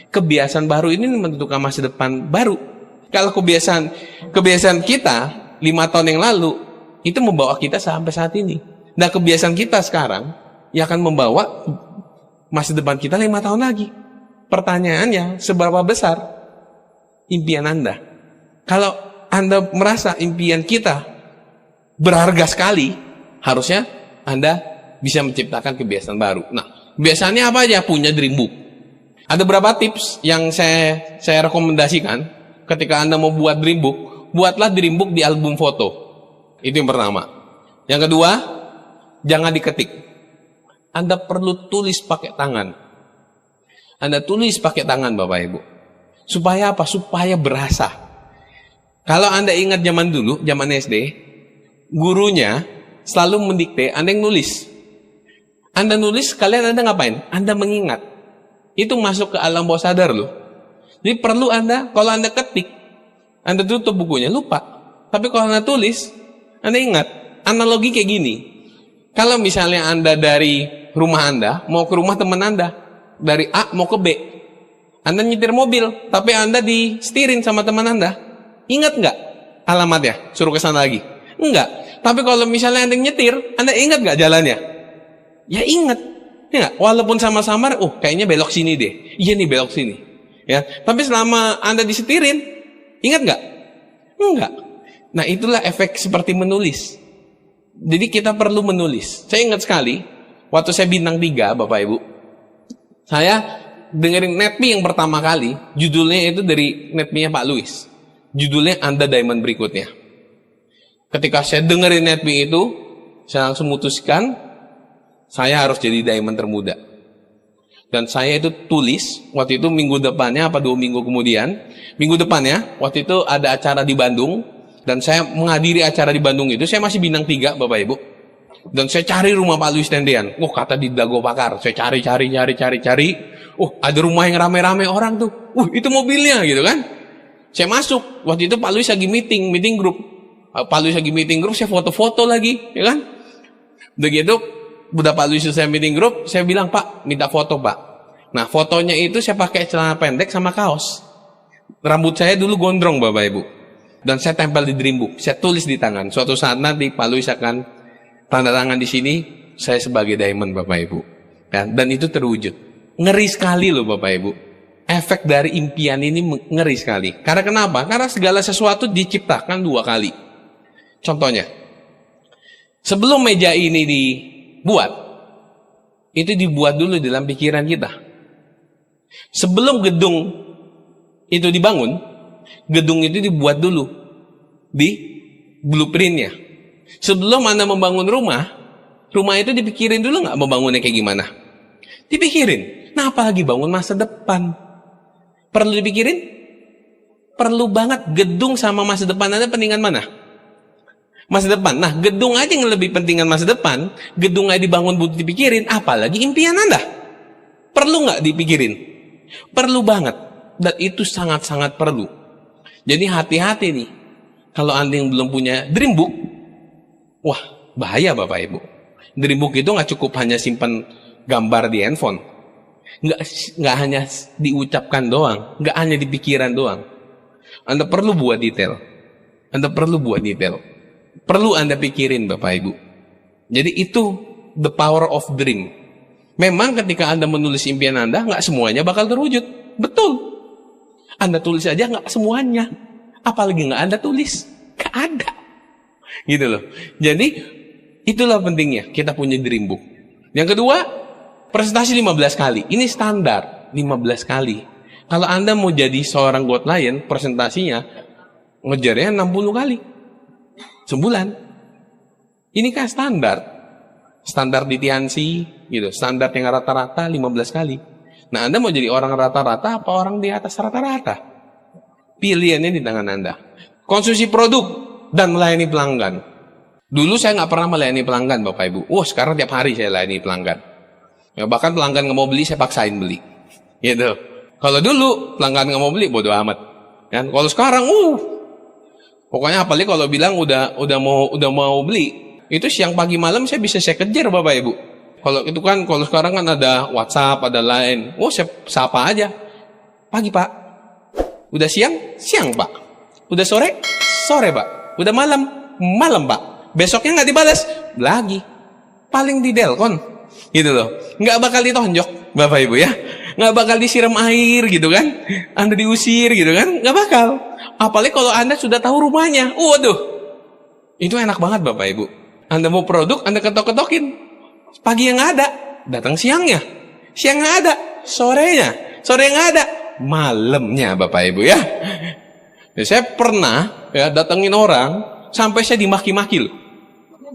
Kebiasaan baru ini menentukan masa depan baru. Kalau kebiasaan kita 5 tahun yang lalu itu membawa kita sampai saat ini. Nah kebiasaan kita sekarang yang akan membawa masa depan kita 5 tahun lagi. Pertanyaannya, seberapa besar impian Anda? Kalau Anda merasa impian kita berharga sekali, harusnya Anda bisa menciptakan kebiasaan baru. Nah, biasanya apa aja? Punya dream book. Ada beberapa tips yang saya rekomendasikan ketika Anda mau buat dream book. Buatlah dream book di album foto. Itu yang pertama. Yang kedua, jangan diketik. Anda perlu tulis pakai tangan. Anda tulis pakai tangan Bapak Ibu. Supaya apa? Supaya berasa. Kalau Anda ingat zaman dulu, zaman SD, gurunya selalu mendikte, Anda yang nulis. Anda nulis, kalian Anda ngapain? Anda mengingat. Itu masuk ke alam bawah sadar loh. Jadi perlu Anda, kalau Anda ketik, Anda tutup bukunya, lupa. Tapi kalau Anda tulis, Anda ingat. Analogi kayak gini. Kalau misalnya Anda dari rumah Anda, mau ke rumah teman Anda, dari A mau ke B, Anda nyetir mobil, tapi Anda disetirin sama teman Anda, ingat nggak alamatnya? Suruh ke sana lagi? Enggak. Tapi kalau misalnya Anda nyetir, Anda ingat nggak jalannya? Ya ingat. Ya, walaupun sama-sama, kayaknya belok sini deh. Iya nih belok sini. Ya, tapi selama Anda disetirin, ingat nggak? Enggak. Nah, itulah efek seperti menulis. Jadi kita perlu menulis. Saya ingat sekali, waktu saya bintang 3, Bapak Ibu, saya dengerin NetMe yang pertama kali, judulnya itu dari NetMe-nya Pak Louis. Judulnya Anda Diamond Berikutnya. Ketika saya dengerin NetMe itu, saya langsung memutuskan, saya harus jadi diamond termuda. Dan saya itu tulis, waktu itu minggu depannya, 2 minggu kemudian, minggu depannya, waktu itu ada acara di Bandung, dan saya menghadiri acara di Bandung itu, saya masih bintang 3, Bapak Ibu. Dan saya cari rumah Pak Louis Tendean. Kata di Dago Pakar. Saya cari. Ada rumah yang rame-rame orang tuh. Itu mobilnya gitu kan. Saya masuk. Waktu itu Pak Louis lagi meeting group. Pak Louis lagi meeting group, saya foto-foto lagi, ya kan. Begitu, udah Pak Louis selesai meeting group, saya bilang, Pak, minta foto, Pak. Nah, fotonya itu saya pakai celana pendek sama kaos. Rambut saya dulu gondrong, Bapak Ibu. Dan saya tempel di dream book. Saya tulis di tangan. Suatu saat nanti Pak Louis akan tanda tangan di sini, saya sebagai diamond, Bapak Ibu. Dan itu terwujud. Ngeri sekali loh, Bapak Ibu. Efek dari impian ini ngeri sekali. Karena kenapa? Karena segala sesuatu diciptakan 2 kali. Contohnya, sebelum meja ini dibuat, itu dibuat dulu dalam pikiran kita. Sebelum gedung itu dibangun, gedung itu dibuat dulu di blueprintnya. Sebelum Anda membangun rumah itu dipikirin dulu nggak membangunnya kayak gimana? Dipikirin. Nah, apalagi bangun masa depan. Perlu dipikirin? Perlu banget. Gedung sama masa depan Anda pentingan mana? Masa depan. Nah, gedung aja yang lebih pentingan masa depan. Gedung aja dibangun butuh dipikirin. Apalagi impian Anda. Perlu nggak dipikirin? Perlu banget. Dan itu sangat-sangat perlu. Jadi hati-hati nih. Kalau Anda yang belum punya dream book, wah, bahaya Bapak Ibu. Dream book itu nggak cukup hanya simpan gambar di handphone. Nggak hanya diucapkan doang. Nggak hanya di pikiran doang. Anda perlu buat detail. Perlu Anda pikirin Bapak Ibu. Jadi itu the power of dream. Memang ketika Anda menulis impian Anda, nggak semuanya bakal terwujud. Betul. Anda tulis aja nggak semuanya. Apalagi nggak Anda tulis. Nggak ada. Gitu loh. Jadi itulah pentingnya kita punya dream book. Yang kedua, presentasi 15 kali. Ini standar 15 kali. Kalau Anda mau jadi seorang God Lion, presentasinya ngejarnya 60 kali. Sebulan. Ini kan standar. Standar di TNC gitu. Standar yang rata-rata 15 kali. Nah, Anda mau jadi orang rata-rata apa orang di atas rata-rata? Pilihannya di tangan Anda. Konsumsi produk dan melayani pelanggan. Dulu saya nggak pernah melayani pelanggan, Bapak Ibu. Sekarang tiap hari saya layani pelanggan. Ya, bahkan pelanggan nggak mau beli, saya paksain beli. Gitu. Kalau dulu pelanggan nggak mau beli, bodo amat. Kan? Kalau sekarang, pokoknya apalagi kalau bilang udah mau beli, itu siang pagi malam saya bisa saya kejar Bapak Ibu. Kalau itu kan, kalau sekarang kan ada WhatsApp, ada Line. Saya sapa aja. Pagi Pak. Udah siang Pak. Udah sore Pak. Udah malam Pak. Besoknya nggak dibalas lagi. Paling di Delcon, gitu loh. Nggak bakal ditonjok, Bapak Ibu ya. Nggak bakal disiram air gitu kan. Anda diusir gitu kan. Nggak bakal. Apalagi kalau Anda sudah tahu rumahnya. Waduh. Itu enak banget Bapak Ibu. Anda mau produk, Anda ketok-ketokin. Pagi yang ada, datang siangnya. Siang nggak ada, sorenya. Sore nggak ada, malamnya Bapak Ibu ya. Saya pernah ya datengin orang, sampai saya dimaki-maki loh.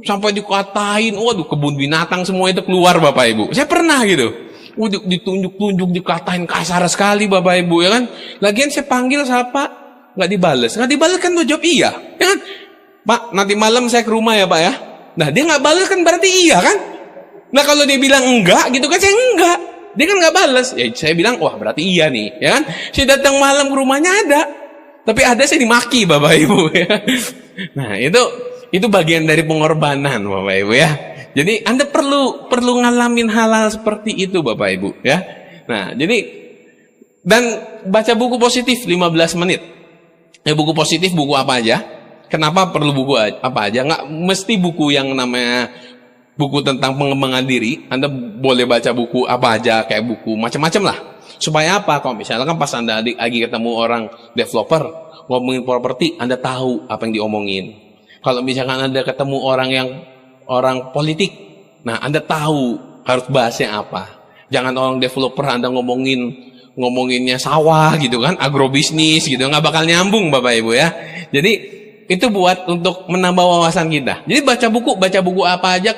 Sampai dikatain, waduh kebun binatang semua itu keluar Bapak Ibu. Saya pernah gitu. Ditunjuk-tunjuk, dikatain kasar sekali Bapak Ibu ya kan. Lagian saya panggil siapa, nggak dibales kan tuh jawab iya, ya kan? Pak, nanti malam saya ke rumah ya Pak ya. Nah dia nggak bales kan berarti iya kan? Nah kalau dia bilang enggak gitu kan, saya enggak. Dia kan nggak bales. Ya saya bilang wah berarti iya nih, ya kan? Saya datang malam ke rumahnya ada, tapi ada saya dimaki Bapak Ibu ya. Nah itu bagian dari pengorbanan Bapak Ibu ya. Jadi Anda perlu ngalamin hal-hal seperti itu Bapak Ibu ya. Nah jadi dan baca buku positif 15 menit. Ya buku positif buku apa aja? Kenapa perlu buku apa aja? Nggak mesti buku yang namanya buku tentang pengembangan diri, Anda boleh baca buku apa aja, kayak buku macam-macam lah. Supaya apa? Kalau misalkan pas Anda lagi ketemu orang developer, ngomongin properti, Anda tahu apa yang diomongin. Kalau misalkan Anda ketemu orang politik, nah Anda tahu harus bahasnya apa. Jangan orang developer Anda ngomonginnya sawah gitu kan, agrobisnis gitu, nggak bakal nyambung Bapak Ibu ya. Jadi itu buat untuk menambah wawasan kita. Jadi baca buku apa aja,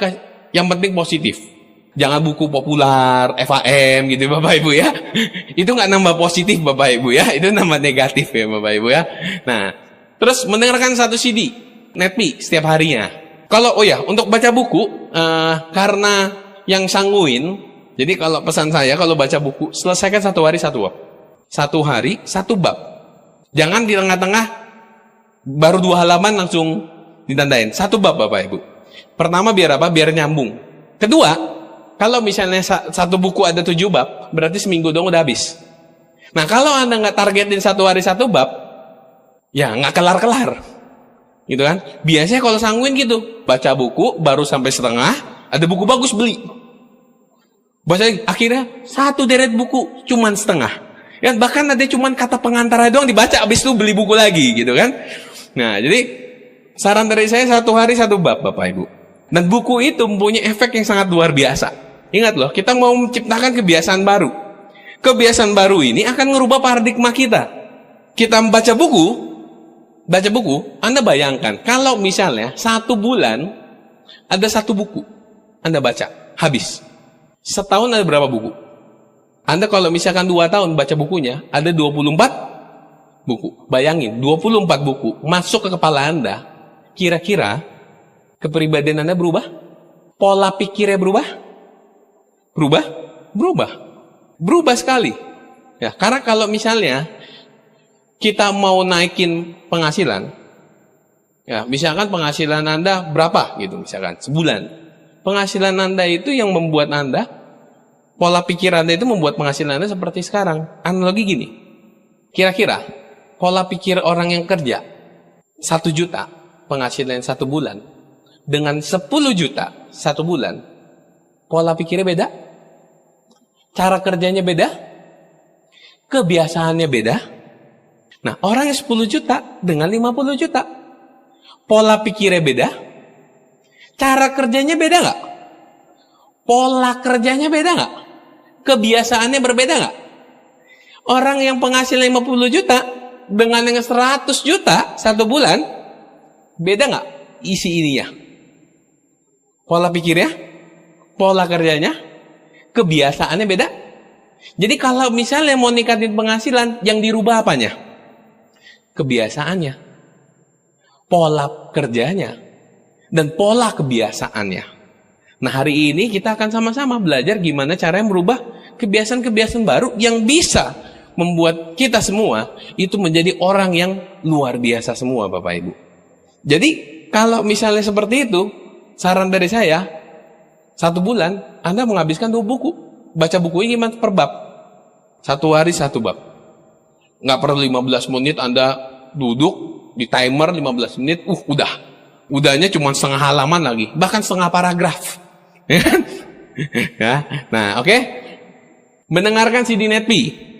yang penting positif. Jangan buku populer, FAM gitu Bapak Ibu ya. Itu nggak nambah positif Bapak Ibu ya, itu nambah negatif ya Bapak Ibu ya. Nah, terus mendengarkan satu CD Netpi setiap harinya. Kalau untuk baca buku, karena yang sanguin, jadi kalau pesan saya kalau baca buku, selesaikan satu hari satu bab. Satu hari satu bab. Jangan di tengah-tengah baru 2 halaman langsung ditandain. Satu bab Bapak Ibu. Pertama biar apa? Biar nyambung. Kedua, kalau misalnya satu buku ada 7 bab, berarti seminggu dong udah habis. Nah kalau Anda nggak targetin satu hari satu bab, ya nggak kelar-kelar. Gitu kan? Biasanya kalau sanguin gitu, baca buku baru sampai setengah, ada buku bagus beli. Baca akhirnya satu deret buku cuman setengah. Ya, bahkan ada cuman kata pengantar doang dibaca, habis itu beli buku lagi gitu kan. Nah, jadi saran dari saya satu hari satu bab Bapak Ibu. Dan buku itu mempunyai efek yang sangat luar biasa. Ingat loh, kita mau menciptakan kebiasaan baru. Kebiasaan baru ini akan merubah paradigma kita. Kita membaca buku, Anda bayangkan kalau misalnya 1 bulan ada 1 buku Anda baca, habis. Setahun ada berapa buku? Anda kalau misalkan 2 tahun baca bukunya, ada 24 buku. Bayangin, 24 buku masuk ke kepala Anda, kira-kira kepribadian Anda berubah? Pola pikirnya berubah? Berubah sekali. Ya, karena kalau misalnya kita mau naikin penghasilan, ya, misalkan penghasilan Anda berapa gitu, misalkan sebulan. Penghasilan Anda itu yang membuat Anda, pola pikir Anda itu membuat penghasilan Anda seperti sekarang. Analogi gini, kira-kira pola pikir orang yang kerja 1 juta penghasilan 1 bulan dengan 10 juta 1 bulan, pola pikirnya beda, cara kerjanya beda, kebiasaannya beda. Nah, orang yang 10 juta dengan 50 juta, pola pikirnya beda, cara kerjanya beda nggak? Pola kerjanya beda nggak? Kebiasaannya berbeda nggak? Orang yang penghasilan 50 juta dengan yang 100 juta 1 bulan, beda nggak isi ininya? Pola pikirnya, pola kerjanya, kebiasaannya beda. Jadi kalau misalnya mau ningkatin penghasilan, yang dirubah apanya? Kebiasaannya, pola kerjanya, dan pola kebiasaannya. Nah, hari ini kita akan sama-sama belajar gimana caranya merubah kebiasaan-kebiasaan baru yang bisa membuat kita semua itu menjadi orang yang luar biasa semua Bapak Ibu. Jadi kalau misalnya seperti itu, saran dari saya, 1 bulan Anda menghabiskan 2 buku. Baca bukunya gimana per bab? 1 hari 1 bab. Nggak perlu 15 menit Anda duduk di timer 15 menit, udahnya cuma setengah halaman lagi, bahkan setengah paragraf. Ya, nah oke. Mendengarkan CD Netpi.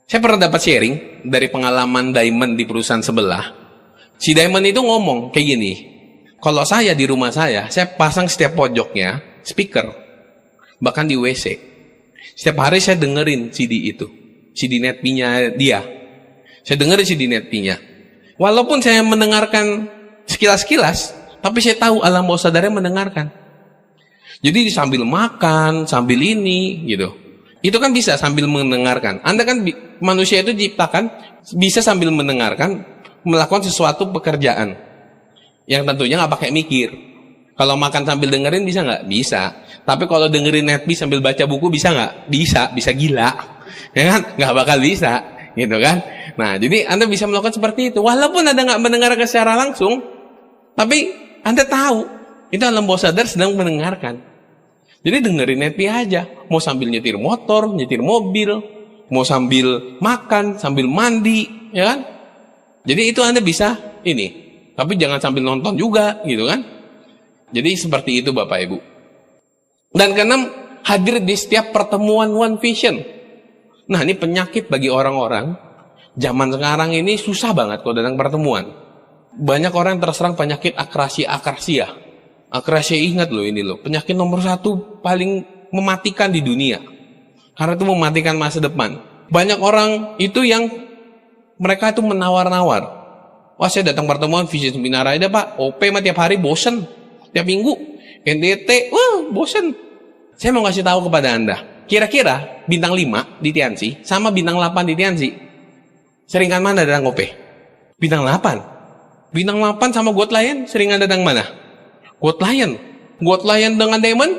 Saya pernah dapat sharing dari pengalaman Diamond di perusahaan sebelah. Si Diamond itu ngomong kayak gini, kalau saya di rumah saya pasang setiap pojoknya speaker, bahkan di WC. Setiap hari saya dengerin CD itu, CD Netpi-nya dia. Saya dengerin CD Netpi-nya. Walaupun saya mendengarkan sekilas-sekilas, tapi saya tahu alam bawah sadarnya mendengarkan. Jadi sambil makan, sambil ini gitu. Itu kan bisa sambil mendengarkan. Anda kan manusia itu diciptakan bisa sambil mendengarkan, melakukan sesuatu pekerjaan yang tentunya nggak pakai mikir. Kalau makan sambil dengerin bisa nggak? Bisa. Tapi kalau dengerin Netpi sambil baca buku bisa nggak? Bisa gila. Ya kan? Nggak bakal bisa, gitu kan? Nah, jadi Anda bisa melakukan seperti itu. Walaupun Anda nggak mendengarkan secara langsung, tapi Anda tahu itu alam bawah sadar sedang mendengarkan. Jadi dengerin Netpi aja. Mau sambil nyetir motor, nyetir mobil, mau sambil makan, sambil mandi, ya kan? Jadi itu Anda bisa ini. Tapi jangan sambil nonton juga, gitu kan? Jadi seperti itu Bapak Ibu. Dan keenam, hadir di setiap pertemuan One Vision. Nah, ini penyakit bagi orang-orang. Zaman sekarang ini susah banget kalau datang pertemuan. Banyak orang yang terserang penyakit akrasia. Akrasia, ingat loh ini loh. Penyakit nomor 1 paling mematikan di dunia. Karena itu mematikan masa depan. Banyak orang itu yang mereka itu menawar-nawar. Wah, saya datang pertemuan Vision Seminar aja Pak. OP mah tiap hari bosen. Tiap minggu. NDT, wah bosen. Saya mau kasih tahu kepada Anda. Kira-kira bintang 5 di Tiansi sama bintang 8 di Tiansi. Seringan mana datang OP? Bintang 8. Bintang 8 sama God Lion seringan datang mana? God Lion. God Lion dengan Diamond?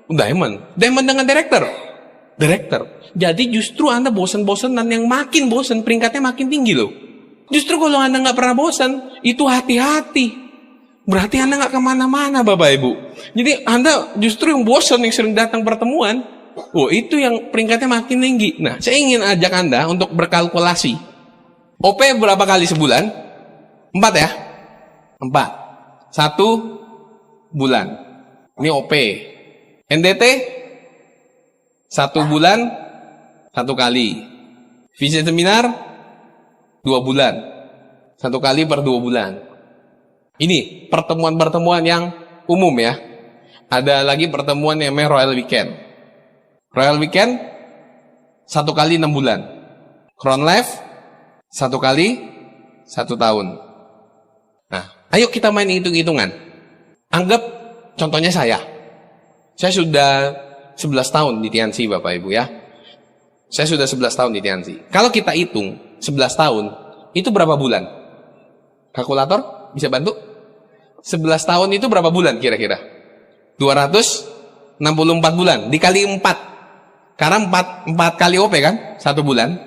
Diamond dengan Director. Jadi justru Anda bosan-bosan dan yang makin bosan peringkatnya makin tinggi loh. Justru kalau Anda nggak pernah bosan, itu hati-hati. Berarti Anda nggak kemana-mana Bapak Ibu. Jadi Anda justru yang bosan yang sering datang pertemuan. Oh, itu yang peringkatnya makin tinggi. Nah, saya ingin ajak Anda untuk berkalkulasi. OP berapa kali sebulan? 4 ya? 4. 1 bulan. Ini OP. NDT 1 bulan 1 kali. Vision Seminar 2 bulan. 1 kali per 2 bulan. Ini pertemuan-pertemuan yang umum ya. Ada lagi pertemuan yang namanya Royal Weekend. Royal Weekend 1 kali 6 bulan. Crown Life 1 kali 1 tahun. Nah, ayo kita main hitung-hitungan. Anggap contohnya saya. Saya sudah 11 tahun di Tiansi Bapak Ibu ya. Saya sudah 11 tahun di Tiansi. Kalau kita hitung 11 tahun, itu berapa bulan? Kalkulator bisa bantu? 11 tahun itu berapa bulan kira-kira? 264 bulan dikali 4. Karena 4 kali OP kan? 1 bulan.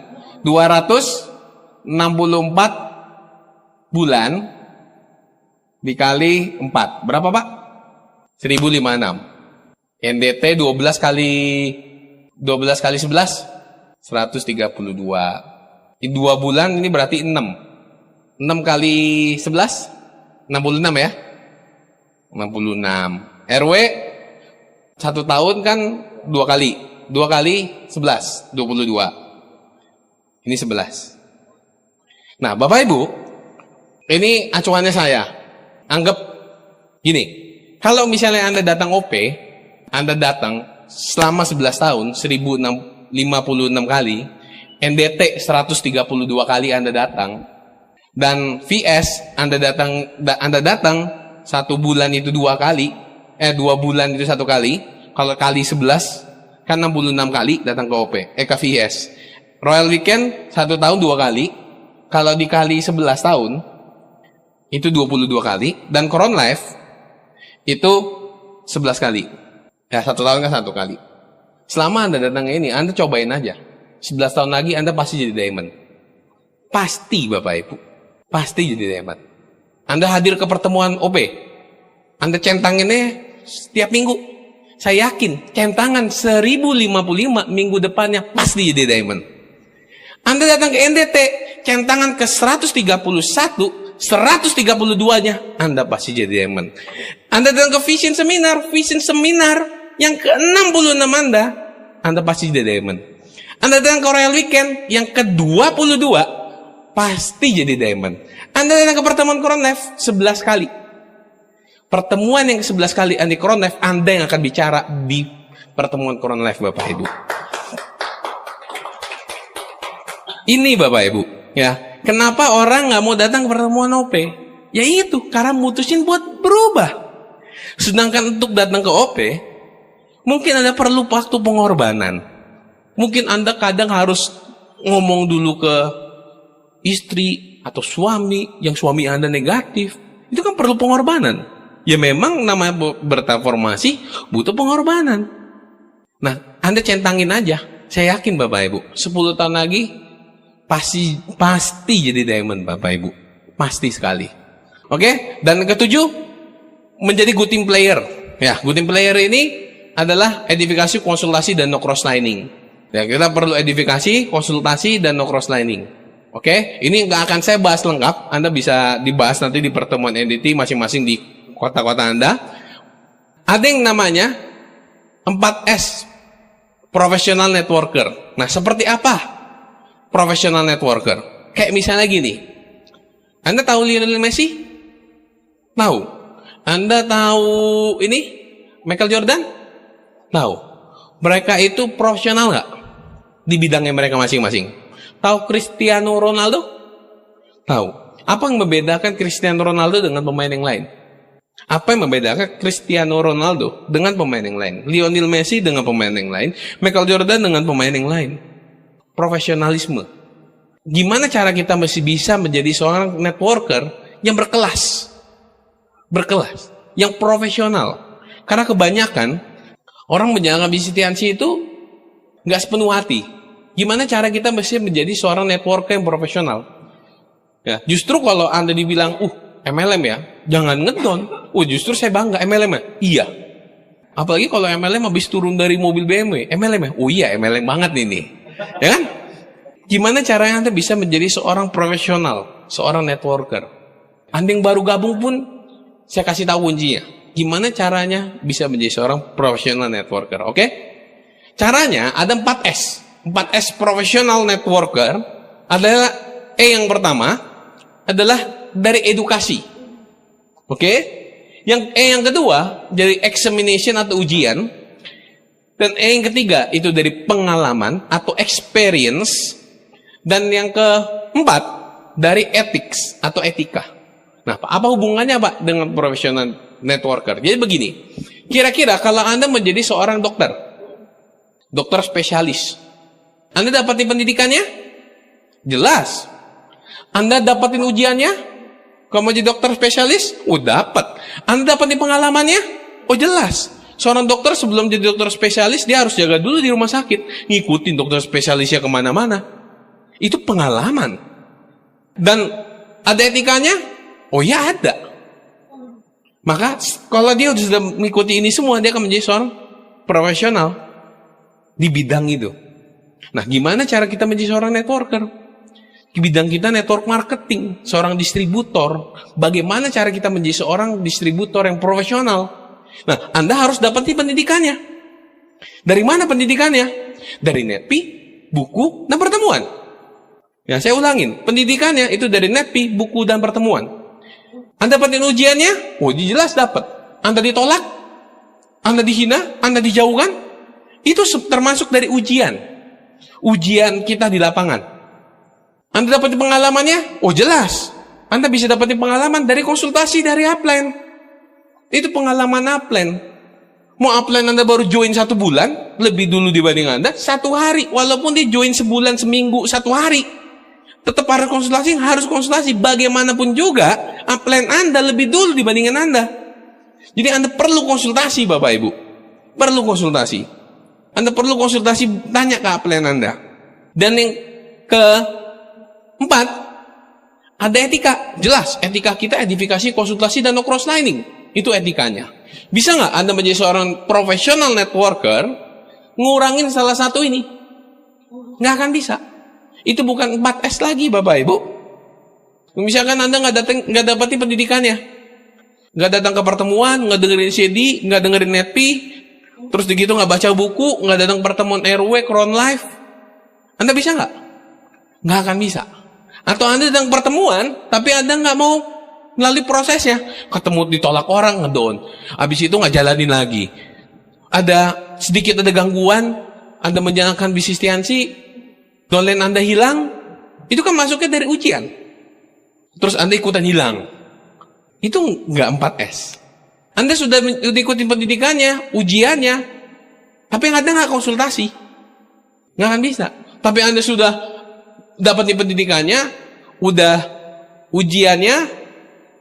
264 bulan dikali 4. Berapa Pak? 1056. NDT 12 kali 11 132. Di 2 bulan ini berarti 6. 6 kali 11 66 ya? 66. RW 1 tahun kan 2 kali. 2 kali 11, 22. Ini 11. Nah, Bapak Ibu, ini acuannya saya. Anggap gini. Kalau misalnya Anda datang OP, Anda datang selama 11 tahun, 1056 kali, NDT 132 kali Anda datang, dan VS Anda datang 1 bulan itu 2 kali, 2 bulan itu 1 kali, kalau kali 11 kan 66 kali datang ke OP, ke VS. Royal Weekend 1 tahun 2 kali, kalau dikali 11 tahun itu 22 kali, dan Crown Life itu 11 kali. Ya, 1 tahun kan 1 kali. Selama Anda datang ini, Anda cobain aja. 11 tahun lagi Anda pasti jadi diamond. Pasti Bapak Ibu. Pasti jadi diamond. Anda hadir ke pertemuan OP. Anda centanginnya setiap minggu. Saya yakin centangan 1055 minggu depannya pasti jadi diamond. Anda datang ke NDT, centangan ke 131, 132-nya Anda pasti jadi diamond. Anda datang ke Vision Seminar yang ke-66 Anda pasti jadi diamond. Anda datang ke Royal Weekend yang ke-22 pasti jadi diamond. Anda datang ke pertemuan Crown Life 11 kali. Pertemuan yang ke-11 kali Anda Crown Life, Anda yang akan bicara di pertemuan Crown Life Bapak Ibu. Ini Bapak Ibu, ya. Kenapa orang nggak mau datang ke pertemuan OP? Ya itu, karena mutusin buat berubah. Sedangkan untuk datang ke OP, mungkin Anda perlu waktu pengorbanan. Mungkin Anda kadang harus ngomong dulu ke istri atau suami, yang suami Anda negatif. Itu kan perlu pengorbanan. Ya memang namanya bertransformasi butuh pengorbanan. Nah, Anda centangin aja. Saya yakin Bapak Ibu, 10 tahun lagi pasti jadi diamond Bapak Ibu. Pasti sekali. Oke? Dan ketujuh, menjadi good team player. Ya, good team player ini adalah edifikasi, konsultasi, dan no cross lining. Ya, kita perlu edifikasi, konsultasi, dan no cross lining. Oke, ini nggak akan saya bahas lengkap. Anda bisa dibahas nanti di pertemuan NDT masing-masing di kota-kota Anda. Ada yang namanya 4S, professional networker. Nah, seperti apa professional networker? Kayak misalnya gini, Anda tahu Lionel Messi? Tahu. Anda tahu ini Michael Jordan? Tahu. Mereka itu profesional nggak di bidangnya mereka masing-masing? Tahu Cristiano Ronaldo? Tahu. Apa yang membedakan Cristiano Ronaldo dengan pemain yang lain? Apa yang membedakan Cristiano Ronaldo dengan pemain yang lain? Lionel Messi dengan pemain yang lain? Michael Jordan dengan pemain yang lain? Profesionalisme. Gimana cara kita masih bisa menjadi seorang networker yang berkelas? Berkelas. Yang profesional. Karena kebanyakan orang menjalankan bisnis tiansi itu nggak sepenuh hati. Gimana cara kita mesti menjadi seorang networker yang profesional? Ya, justru kalau Anda dibilang, MLM ya, jangan ngedon. Justru saya bangga MLM ya. Iya. Apalagi kalau MLM habis turun dari mobil BMW, MLM ya. Iya, MLM banget ini. Ya kan? Gimana caranya Anda bisa menjadi seorang profesional, seorang networker? Anda yang baru gabung pun, saya kasih tahu kuncinya. Gimana caranya bisa menjadi seorang profesional networker, oke? Caranya ada 4S. 4S professional networker adalah yang pertama adalah dari edukasi. Oke? Yang kedua dari examination atau ujian. Dan yang ketiga itu dari pengalaman atau experience. Dan yang keempat dari ethics atau etika. Nah, apa hubungannya Pak dengan professional networker? Jadi begini, kira-kira kalau Anda menjadi seorang dokter spesialis, Anda dapatin pendidikannya? Jelas. Anda dapatin ujiannya? Kalau mau jadi dokter spesialis? Dapat. Anda dapatin pengalamannya? Jelas. Seorang dokter sebelum jadi dokter spesialis, dia harus jaga dulu di rumah sakit. Ngikutin dokter spesialisnya kemana-mana. Itu pengalaman. Dan ada etikanya? Ya ada. Maka kalau dia sudah mengikuti ini semua, dia akan menjadi seorang profesional di bidang itu. Nah, gimana cara kita menjadi seorang networker? Di bidang kita network marketing, seorang distributor. Bagaimana cara kita menjadi seorang distributor yang profesional? Nah, Anda harus dapati pendidikannya. Dari mana pendidikannya? Dari NetPi, buku, dan pertemuan. Ya, saya ulangin. Pendidikannya itu dari NetPi, buku, dan pertemuan. Anda dapatin ujiannya? Jelas dapat. Anda ditolak? Anda dihina? Anda dijauhkan? Itu termasuk dari ujian. Ujian kita di lapangan. Anda dapatin pengalamannya? Jelas. Anda bisa dapatin pengalaman dari konsultasi dari upline. Itu pengalaman upline. Mau upline Anda baru join 1 bulan, lebih dulu dibanding Anda, 1 hari. Walaupun dia join sebulan, seminggu, 1 hari. Tetap harus konsultasi. Bagaimanapun juga, upline Anda lebih dulu dibandingkan Anda. Jadi Anda perlu konsultasi, Bapak Ibu. Perlu konsultasi. Anda perlu konsultasi, tanya ke upline Anda. Dan yang keempat, ada etika. Jelas, etika kita edifikasi, konsultasi, dan no cross-lining. Itu etikanya. Bisa nggak Anda menjadi seorang professional networker, ngurangin salah satu ini? Nggak akan bisa. Itu bukan 4S lagi, Bapak Ibu. Misalkan Anda nggak dapetin pendidikannya, nggak datang ke pertemuan, nggak dengerin CD, nggak dengerin NetPi, terus begitu nggak baca buku, nggak datang pertemuan RW, Crown Life, Anda bisa nggak? Nggak akan bisa. Atau Anda datang pertemuan, tapi Anda nggak mau melalui prosesnya, ketemu ditolak orang, ngedown, habis itu nggak jalanin lagi. Ada gangguan, Anda menjalankan bisnis tiansi, dolen Anda hilang, itu kan masuknya dari ujian. Terus Anda ikutan hilang. Itu nggak 4S. Anda sudah ikutin pendidikannya, ujiannya, tapi Anda nggak konsultasi. Nggak akan bisa. Tapi Anda sudah dapat pendidikannya, udah ujiannya,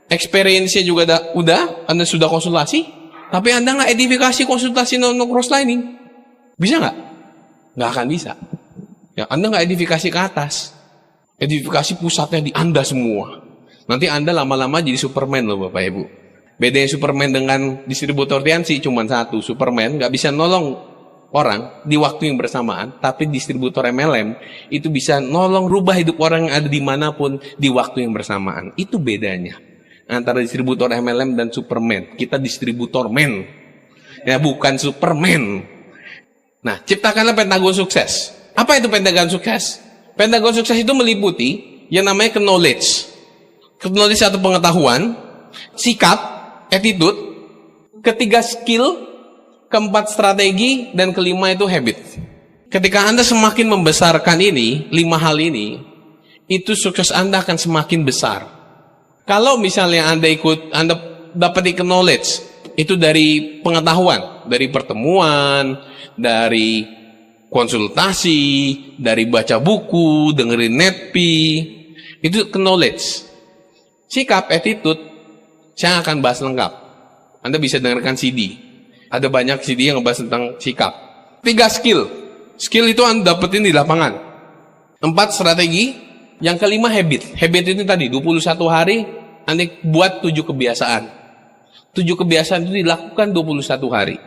experience-nya juga udah, Anda sudah konsultasi, tapi Anda nggak edifikasi konsultasi no cross-lining. Bisa nggak? Nggak akan bisa. Ya, Anda nggak edifikasi ke atas. Edifikasi pusatnya di Anda semua. Nanti Anda lama-lama jadi Superman loh Bapak Ibu. Bedanya Superman dengan distributor tiansi cuma satu. Superman nggak bisa nolong orang di waktu yang bersamaan. Tapi distributor MLM itu bisa nolong rubah hidup orang yang ada dimanapun di waktu yang bersamaan. Itu bedanya antara distributor MLM dan Superman. Kita distributor man. Ya, bukan Superman. Nah, ciptakanlah pentagon sukses. Apa itu pentagon sukses? Pentagon sukses itu meliputi yang namanya knowledge. Knowledge atau pengetahuan, sikap, attitude, ketiga skill, keempat strategi, dan kelima itu habit. Ketika Anda semakin membesarkan ini, 5 hal ini, itu sukses Anda akan semakin besar. Kalau misalnya Anda dapat knowledge, itu dari pengetahuan, dari pertemuan, dari konsultasi, dari baca buku, dengerin netpi, itu knowledge. Sikap, attitude, saya akan bahas lengkap. Anda bisa dengarkan CD. Ada banyak CD yang ngebahas tentang sikap. 3 skill. Skill itu Anda dapetin di lapangan. 4 strategi. Yang kelima habit. Habit itu tadi 21 hari Anda buat 7 kebiasaan. 7 kebiasaan itu dilakukan 21 hari.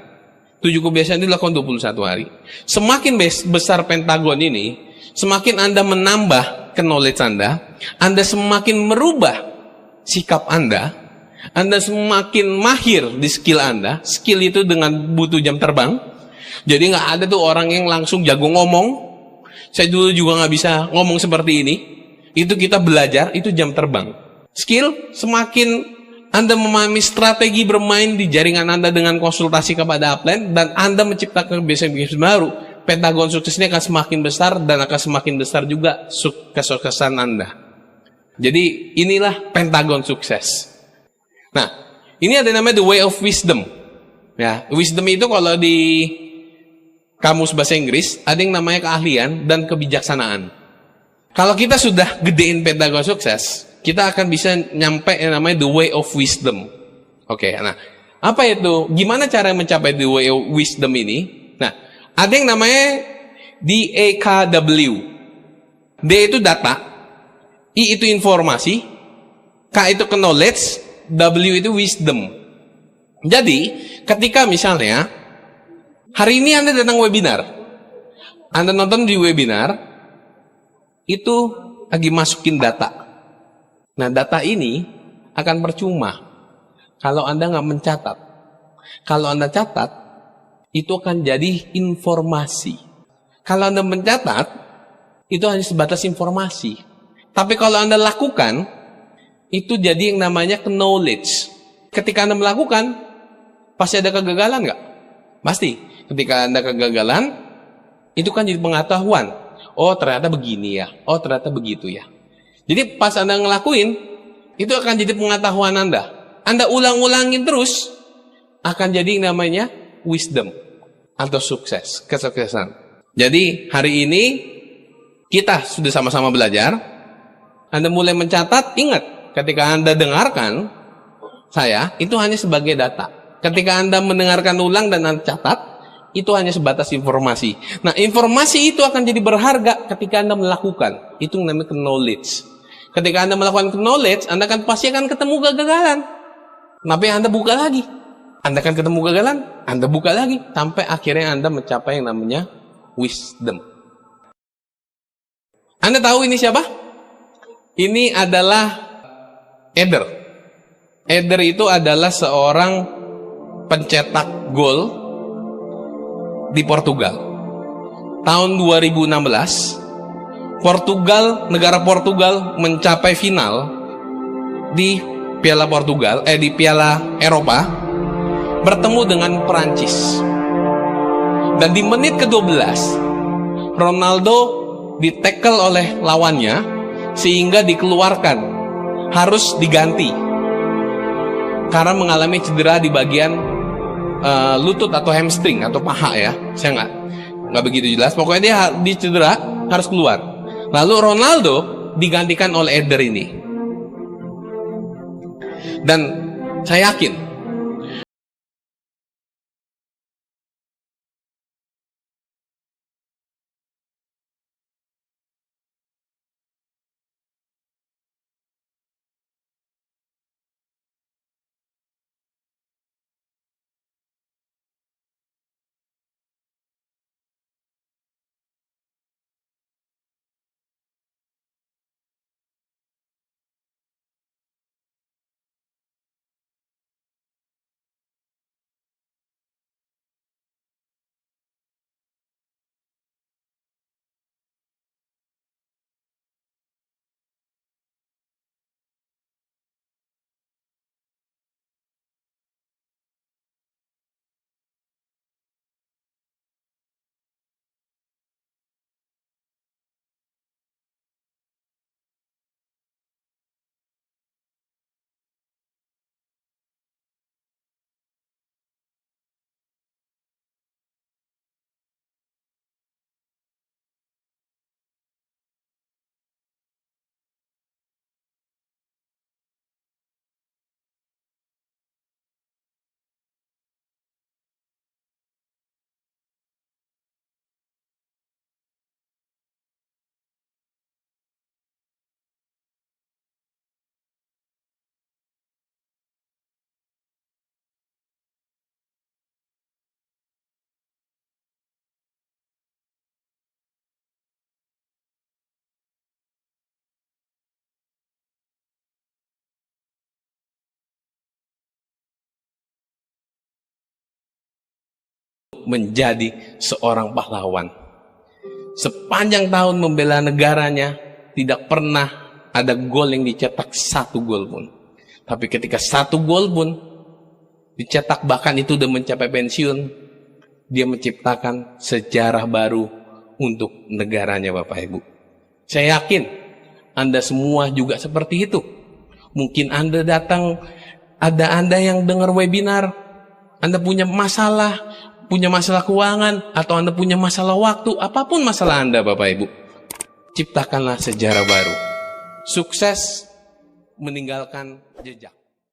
7 kebiasaan itu dilakukan 21 hari. Semakin besar pentagon ini, semakin Anda menambah knowledge Anda semakin merubah sikap Anda semakin mahir di skill Anda. Skill itu dengan butuh jam terbang. Jadi nggak ada tuh orang yang langsung jago ngomong. Saya dulu juga nggak bisa ngomong seperti ini. Itu kita belajar, itu jam terbang. Skill, semakin Anda memahami strategi bermain di jaringan Anda dengan konsultasi kepada upline, dan Anda menciptakan kebiasaan baru, pentagon sukses ini akan semakin besar, dan akan semakin besar juga kesuksesan Anda. Jadi inilah pentagon sukses. Nah, ini ada namanya the way of wisdom. Ya, wisdom itu kalau di kamus bahasa Inggris ada yang namanya keahlian dan kebijaksanaan. Kalau kita sudah gedein pentagon sukses, kita akan bisa nyampe yang namanya the way of wisdom. Oke, nah, apa itu? Gimana cara mencapai the way of wisdom ini? Nah, ada yang namanya DAKW. D itu data, I itu informasi, K itu knowledge, W itu wisdom. Jadi, ketika misalnya hari ini Anda datang webinar, Anda nonton di webinar, itu lagi masukin data. Nah, data ini akan percuma kalau Anda nggak mencatat. Kalau Anda catat, itu akan jadi informasi. Kalau Anda mencatat, itu hanya sebatas informasi. Tapi kalau Anda lakukan, itu jadi yang namanya knowledge. Ketika Anda melakukan, pasti ada kegagalan nggak? Pasti. Ketika Anda kegagalan, itu kan jadi pengetahuan. Oh, ternyata begini ya. Oh, ternyata begitu ya. Jadi pas Anda ngelakuin, itu akan jadi pengetahuan Anda. Anda ulang-ulangin terus, akan jadi yang namanya wisdom atau sukses, kesuksesan. Jadi hari ini kita sudah sama-sama belajar. Anda mulai mencatat, ingat. Ketika Anda dengarkan saya, itu hanya sebagai data. Ketika Anda mendengarkan ulang dan Anda catat, itu hanya sebatas informasi. Nah, informasi itu akan jadi berharga ketika Anda melakukan. Itu namanya knowledge. Ketika Anda melakukan knowledge, Anda pasti akan ketemu kegagalan. Tapi Anda buka lagi. Anda akan ketemu kegagalan, Anda buka lagi. Sampai akhirnya Anda mencapai yang namanya wisdom. Anda tahu ini siapa? Ini adalah Eder. Eder itu adalah seorang pencetak gol di Portugal. Tahun 2016, negara Portugal mencapai final di Piala Eropa bertemu dengan Perancis. Dan di menit ke-12, Ronaldo ditackle oleh lawannya sehingga dikeluarkan. Harus diganti karena mengalami cedera di bagian lutut atau hamstring atau paha ya. Saya nggak begitu jelas. Pokoknya dia cedera, harus keluar. Lalu Ronaldo digantikan oleh Eder ini. Dan saya yakin menjadi seorang pahlawan. Sepanjang tahun membela negaranya, tidak pernah ada gol yang dicetak 1 gol pun. Tapi ketika 1 gol pun dicetak, bahkan itu udah mencapai pensiun, dia menciptakan sejarah baru untuk negaranya, Bapak Ibu. Saya yakin Anda semua juga seperti itu. Mungkin Anda datang, ada Anda yang dengar webinar, Anda punya masalah keuangan, atau Anda punya masalah waktu, apapun masalah Anda, Bapak Ibu, ciptakanlah sejarah baru. Sukses meninggalkan jejak.